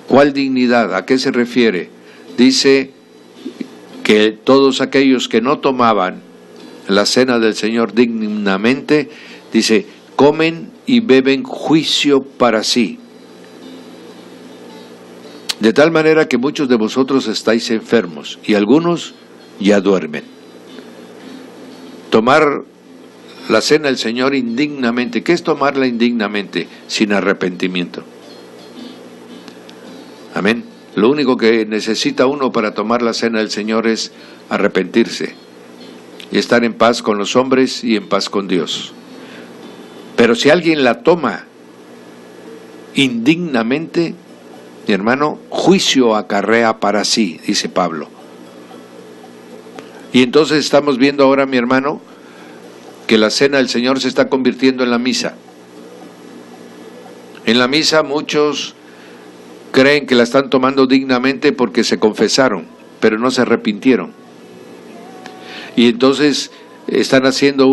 ¿Cuál dignidad? ¿A qué se refiere? Dice que todos aquellos que no tomaban la Cena del Señor dignamente, dice, comen y beben juicio para sí. De tal manera que muchos de vosotros estáis enfermos y algunos ya duermen. Tomar la cena del Señor indignamente. ¿Qué es tomarla indignamente? Sin arrepentimiento. Amén. Lo único que necesita uno para tomar la cena del Señor es arrepentirse y estar en paz con los hombres y en paz con Dios. Pero si alguien la toma indignamente, mi hermano, juicio acarrea para sí, dice Pablo. Y entonces estamos viendo ahora, mi hermano, que la cena del Señor se está convirtiendo en la misa. En la misa muchos creen que la están tomando dignamente porque se confesaron, pero no se arrepintieron. Y entonces están haciendo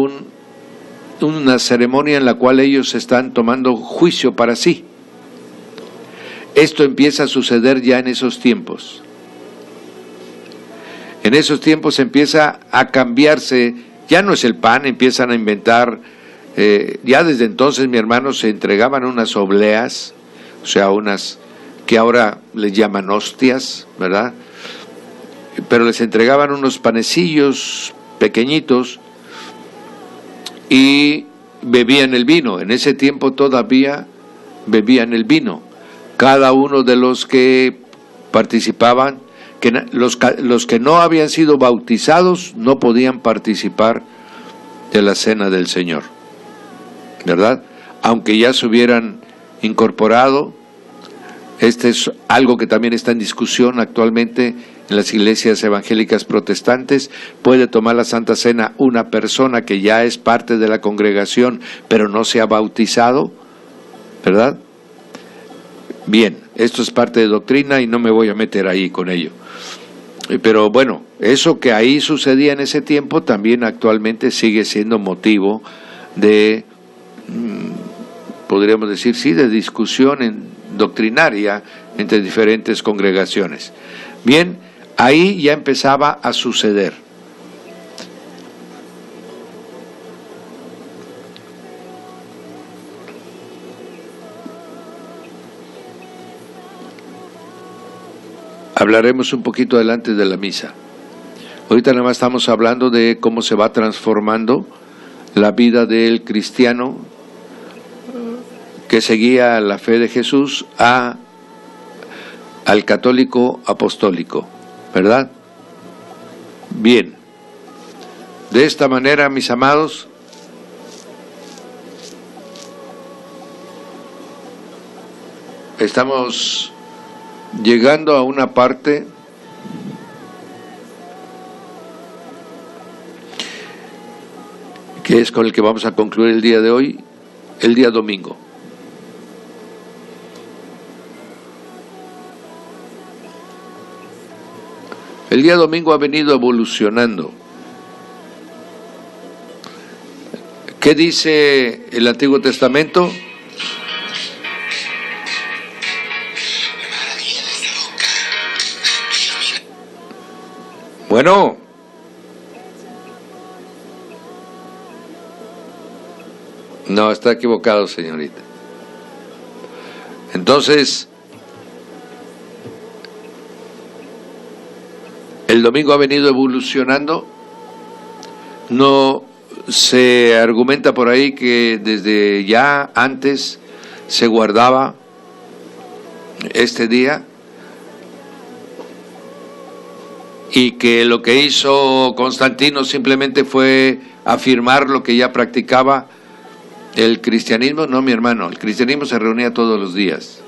una ceremonia en la cual ellos están tomando juicio para sí. Esto empieza a suceder ya en esos tiempos. En esos tiempos empieza a cambiarse, ya no es el pan, empiezan a inventar, ya desde entonces, mi hermano, se entregaban unas obleas, o sea, unas que ahora les llaman hostias, ¿verdad? Pero les entregaban unos panecillos pequeñitos y bebían el vino. En ese tiempo todavía bebían el vino. Cada uno de los que participaban, los que no habían sido bautizados no podían participar de la cena del Señor, ¿verdad? Aunque ya se hubieran incorporado. Este es algo que también está en discusión actualmente en las iglesias evangélicas protestantes. Puede tomar la Santa Cena una persona que ya es parte de la congregación, pero no se ha bautizado, ¿verdad? Bien, esto es parte de doctrina y no me voy a meter ahí con ello. Pero bueno, eso que ahí sucedía en ese tiempo también actualmente sigue siendo motivo de, podríamos decir, sí, de discusión doctrinaria entre diferentes congregaciones. Bien, ahí ya empezaba a suceder. Hablaremos un poquito adelante de la misa. Ahorita nada más estamos hablando de cómo se va transformando la vida del cristiano que seguía la fe de Jesús al católico apostólico, ¿verdad? Bien, de esta manera, mis amados, estamos llegando a una parte que es con el que vamos a concluir el día de hoy, el día domingo. El día domingo ha venido evolucionando. ¿Qué dice el Antiguo Testamento? Bueno, no, está equivocado, señorita. Entonces, el domingo ha venido evolucionando. No se argumenta por ahí que desde ya antes se guardaba este día y que lo que hizo Constantino simplemente fue afirmar lo que ya practicaba el cristianismo. No, mi hermano, el cristianismo se reunía todos los días.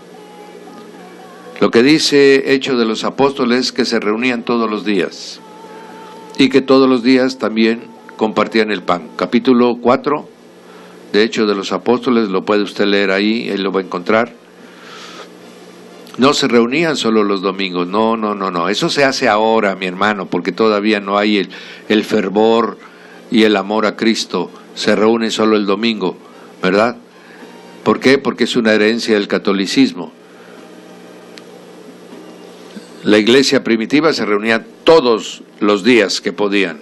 Lo que dice Hechos de los Apóstoles es que se reunían todos los días y que todos los días también compartían el pan. Capítulo 4 de Hechos de los Apóstoles, lo puede usted leer ahí, él lo va a encontrar. No se reunían solo los domingos, no, eso se hace ahora, mi hermano, porque todavía no hay el fervor y el amor a Cristo. Se reúnen solo el domingo, ¿verdad? ¿Por qué? Porque es una herencia del catolicismo. La iglesia primitiva se reunía todos los días que podían.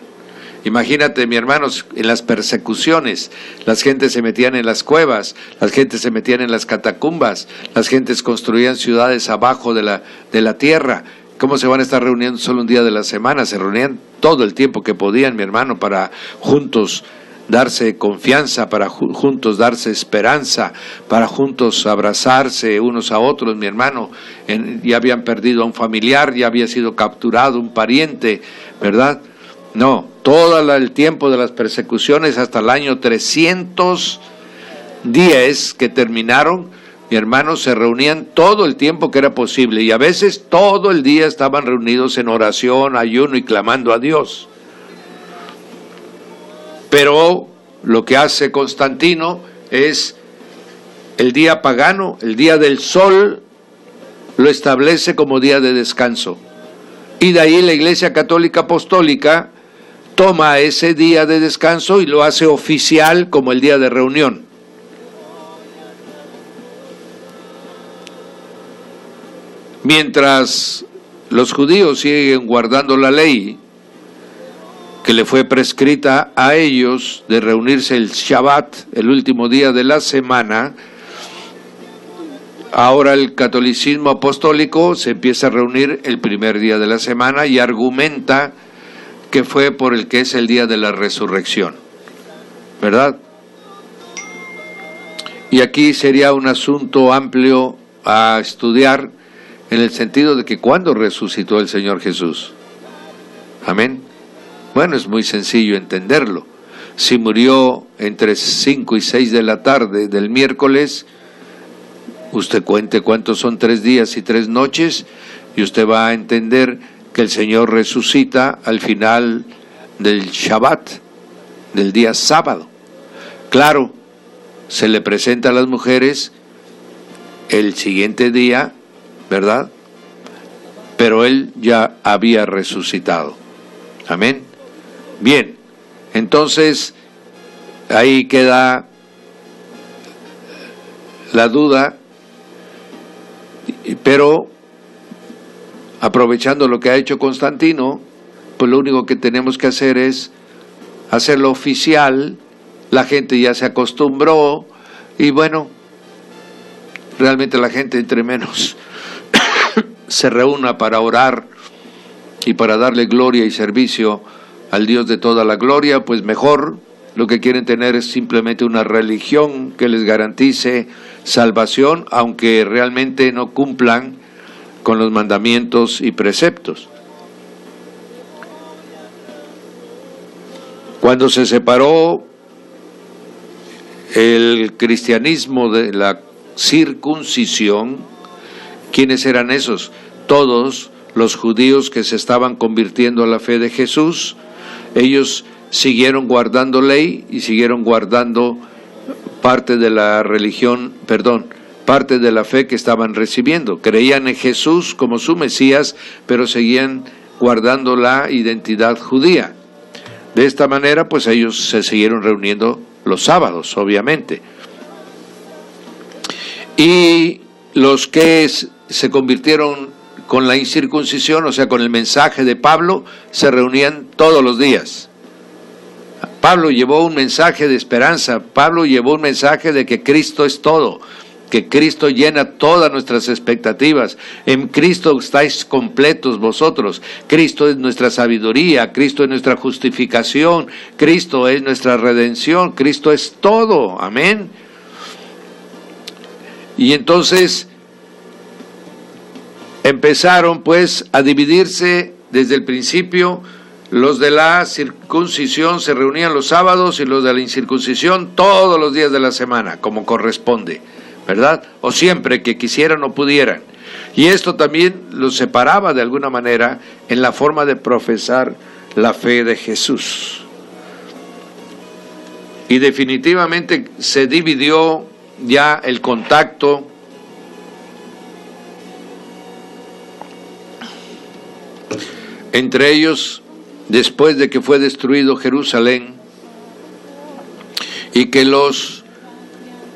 Imagínate, mi hermanos, en las persecuciones, las gentes se metían en las cuevas, las gentes se metían en las catacumbas, las gentes construían ciudades abajo de la tierra. ¿Cómo se van a estar reuniendo solo un día de la semana? Se reunían todo el tiempo que podían, mi hermano, para juntos darse confianza, para juntos darse esperanza, para juntos abrazarse unos a otros. Mi hermano, ya habían perdido a un familiar, ya había sido capturado un pariente, ¿verdad? No, todo el tiempo de las persecuciones hasta el año 310 que terminaron, mi hermano, se reunían todo el tiempo que era posible, y a veces todo el día estaban reunidos en oración, ayuno y clamando a Dios. Pero lo que hace Constantino es el día pagano, el día del sol, lo establece como día de descanso. Y de ahí la Iglesia Católica Apostólica toma ese día de descanso y lo hace oficial como el día de reunión. Mientras los judíos siguen guardando la ley que le fue prescrita a ellos de reunirse el Shabbat, el último día de la semana, ahora el catolicismo apostólico se empieza a reunir el primer día de la semana y argumenta que fue por el que es el día de la resurrección, ¿verdad? Y aquí sería un asunto amplio a estudiar, en el sentido de que ¿cuándo resucitó el Señor Jesús? Amén. Bueno, es muy sencillo entenderlo. Si murió entre 5 y 6 de la tarde del miércoles, usted cuente cuántos son 3 días y 3 noches, y usted va a entender que el Señor resucita al final del Shabbat, del día sábado. Claro, se le presenta a las mujeres el siguiente día, ¿verdad? Pero Él ya había resucitado. Amén. Bien, entonces ahí queda la duda, pero aprovechando lo que ha hecho Constantino, pues lo único que tenemos que hacer es hacerlo oficial. La gente ya se acostumbró y bueno, realmente la gente entre menos se reúna para orar y para darle gloria y servicio al Dios de toda la gloria, pues mejor. Lo que quieren tener es simplemente una religión que les garantice salvación, aunque realmente no cumplan con los mandamientos y preceptos. Cuando se separó el cristianismo de la circuncisión, ¿quiénes eran esos? Todos los judíos que se estaban convirtiendo a la fe de Jesús. Ellos siguieron guardando ley y siguieron guardando parte de la religión, parte de la fe que estaban recibiendo. Creían en Jesús como su Mesías, pero seguían guardando la identidad judía. De esta manera, pues ellos se siguieron reuniendo los sábados, obviamente. Y los que se convirtieron con la incircuncisión, o sea, con el mensaje de Pablo, se reunían todos los días. Pablo llevó un mensaje de esperanza, Pablo llevó un mensaje de que Cristo es todo, que Cristo llena todas nuestras expectativas. En Cristo estáis completos vosotros. Cristo es nuestra sabiduría, Cristo es nuestra justificación, Cristo es nuestra redención, Cristo es todo. Amén. Y entonces empezaron pues a dividirse desde el principio. Los de la circuncisión se reunían los sábados y los de la incircuncisión todos los días de la semana, como corresponde, ¿verdad? O siempre que quisieran o pudieran. Y esto también los separaba de alguna manera en la forma de profesar la fe de Jesús. Y definitivamente se dividió ya el contacto entre ellos después de que fue destruido Jerusalén y que los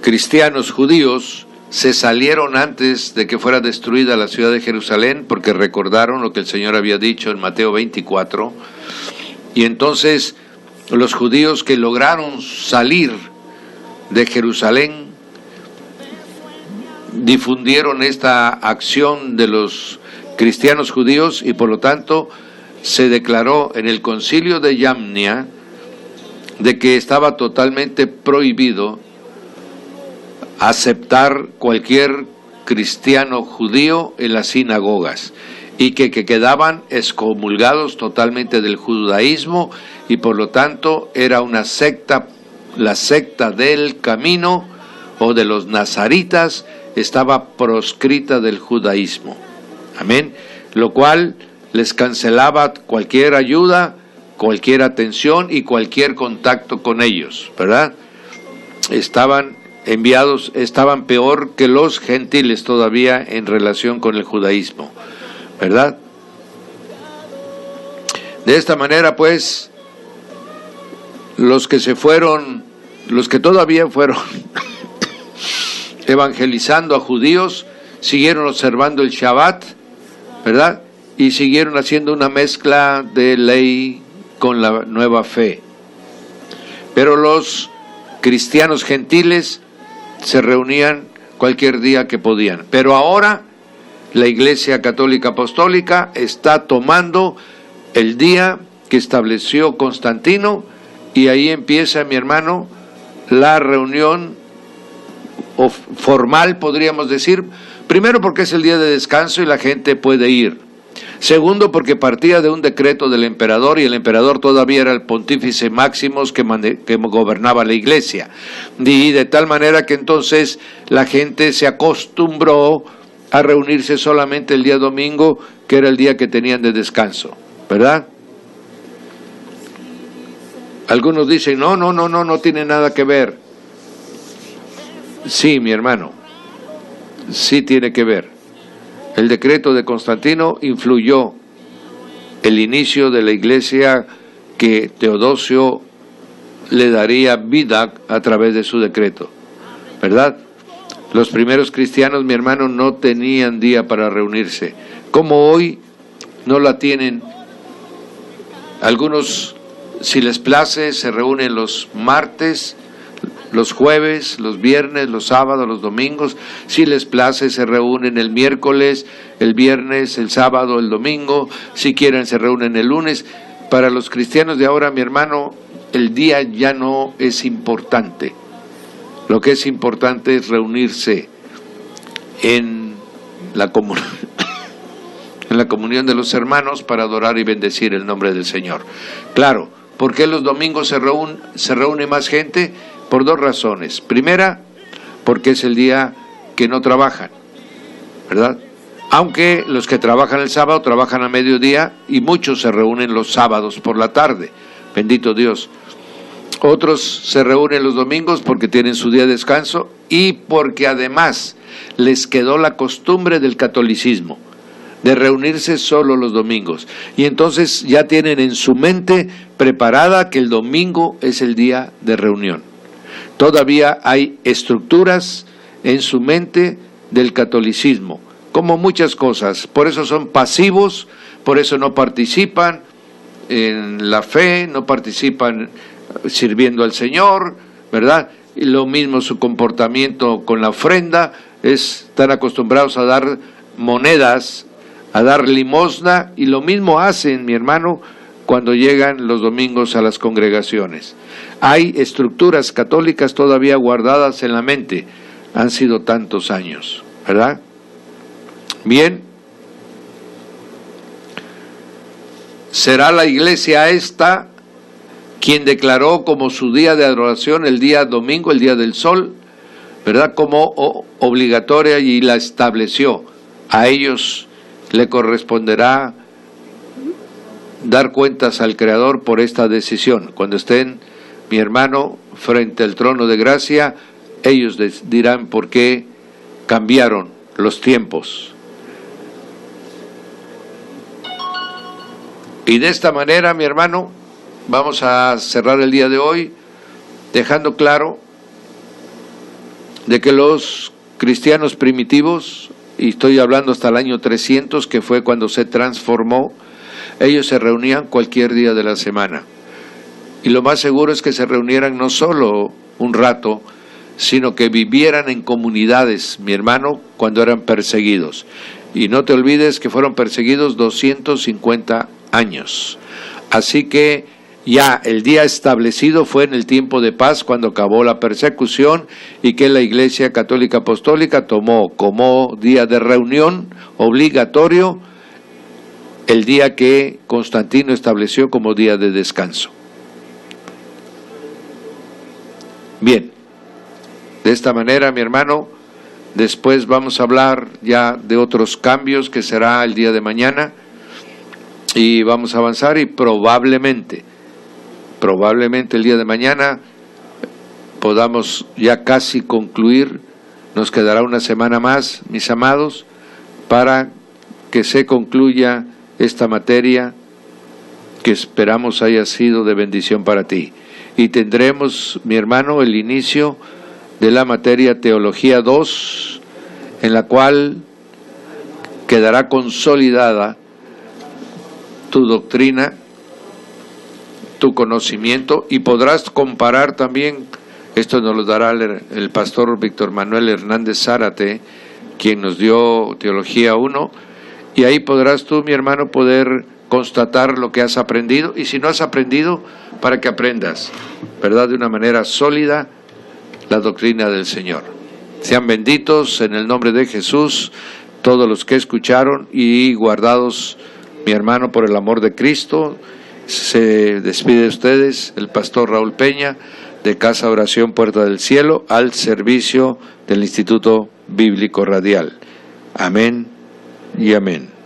cristianos judíos se salieron antes de que fuera destruida la ciudad de Jerusalén, porque recordaron lo que el Señor había dicho en Mateo 24, y entonces los judíos que lograron salir de Jerusalén difundieron esta acción de los cristianos judíos y por lo tanto se declaró en el concilio de Yamnia de que estaba totalmente prohibido aceptar cualquier cristiano judío en las sinagogas, y que quedaban excomulgados totalmente del judaísmo, y por lo tanto era una secta, la secta del camino o de los nazaritas estaba proscrita del judaísmo. Amén. Lo cual les cancelaba cualquier ayuda, cualquier atención y cualquier contacto con ellos, ¿verdad? Estaban enviados, estaban peor que los gentiles todavía en relación con el judaísmo, ¿verdad? De esta manera, pues, los que todavía fueron evangelizando a judíos, siguieron observando el Shabbat, ¿verdad? Y siguieron haciendo una mezcla de ley con la nueva fe. Pero los cristianos gentiles se reunían cualquier día que podían. Pero ahora la Iglesia Católica Apostólica está tomando el día que estableció Constantino, y ahí empieza, mi hermano, la reunión formal, podríamos decir. Primero, porque es el día de descanso y la gente puede ir. Segundo, porque partía de un decreto del emperador, y el emperador todavía era el pontífice Máximos que gobernaba la iglesia. Y de tal manera que entonces la gente se acostumbró a reunirse solamente el día domingo, que era el día que tenían de descanso, ¿verdad? Algunos dicen, no tiene nada que ver. Sí, mi hermano, sí tiene que ver. El decreto de Constantino influyó el inicio de la iglesia que Teodosio le daría vida a través de su decreto, ¿verdad? Los primeros cristianos, mi hermano, no tenían día para reunirse, como hoy no la tienen. Algunos, si les place, se reúnen los martes, los jueves, los viernes, los sábados, los domingos. Si les place, se reúnen el miércoles, el viernes, el sábado, el domingo. Si quieren, se reúnen el lunes. Para los cristianos de ahora, mi hermano, el día ya no es importante. Lo que es importante es reunirse en la comunión de los hermanos para adorar y bendecir el nombre del Señor. Claro, ¿por qué los domingos se reúne más gente? Por dos razones. Primera, porque es el día que no trabajan, ¿verdad? Aunque los que trabajan el sábado trabajan a mediodía, y muchos se reúnen los sábados por la tarde, bendito Dios. Otros se reúnen los domingos porque tienen su día de descanso, y porque además les quedó la costumbre del catolicismo de reunirse solo los domingos, y entonces ya tienen en su mente preparada que el domingo es el día de reunión. Todavía hay estructuras en su mente del catolicismo, como muchas cosas. Por eso son pasivos, por eso no participan en la fe, no participan sirviendo al Señor, ¿verdad? Y lo mismo su comportamiento con la ofrenda, están acostumbrados a dar monedas, a dar limosna, y lo mismo hacen, mi hermano, cuando llegan los domingos a las congregaciones. Hay estructuras católicas todavía guardadas en la mente, han sido tantos años, ¿verdad? Bien, será la iglesia esta quien declaró como su día de adoración el día domingo, el día del sol, ¿verdad?, como obligatoria, y la estableció. A ellos le corresponderá dar cuentas al Creador por esta decisión. Cuando estén, mi hermano, frente al trono de gracia, ellos dirán por qué cambiaron los tiempos. Y de esta manera, mi hermano, vamos a cerrar el día de hoy dejando claro de que los cristianos primitivos, y estoy hablando hasta el año 300, que fue cuando se transformó, ellos se reunían cualquier día de la semana. Y lo más seguro es que se reunieran no solo un rato, sino que vivieran en comunidades, mi hermano, cuando eran perseguidos. Y no te olvides que fueron perseguidos 250 años. Así que ya el día establecido fue en el tiempo de paz, cuando acabó la persecución, y que la Iglesia Católica Apostólica tomó como día de reunión obligatorio el día que Constantino estableció como día de descanso. Bien, de esta manera, mi hermano, después vamos a hablar ya de otros cambios que será el día de mañana, y vamos a avanzar, y probablemente el día de mañana podamos ya casi concluir. Nos quedará una semana más, mis amados, para que se concluya esta materia que esperamos haya sido de bendición para ti. Y tendremos, mi hermano, el inicio de la materia Teología 2, en la cual quedará consolidada tu doctrina, tu conocimiento, y podrás comparar también. Esto nos lo dará el pastor Víctor Manuel Hernández Zárate, quien nos dio Teología 1, y ahí podrás tú, mi hermano, poder constatar lo que has aprendido, y si no has aprendido, para que aprendas, ¿verdad?, de una manera sólida la doctrina del Señor. Sean benditos en el nombre de Jesús todos los que escucharon, y guardados, mi hermano, por el amor de Cristo. Se despide de ustedes el pastor Raúl Peña, de Casa Oración Puerta del Cielo, al servicio del Instituto Bíblico Radial. Amén y amén.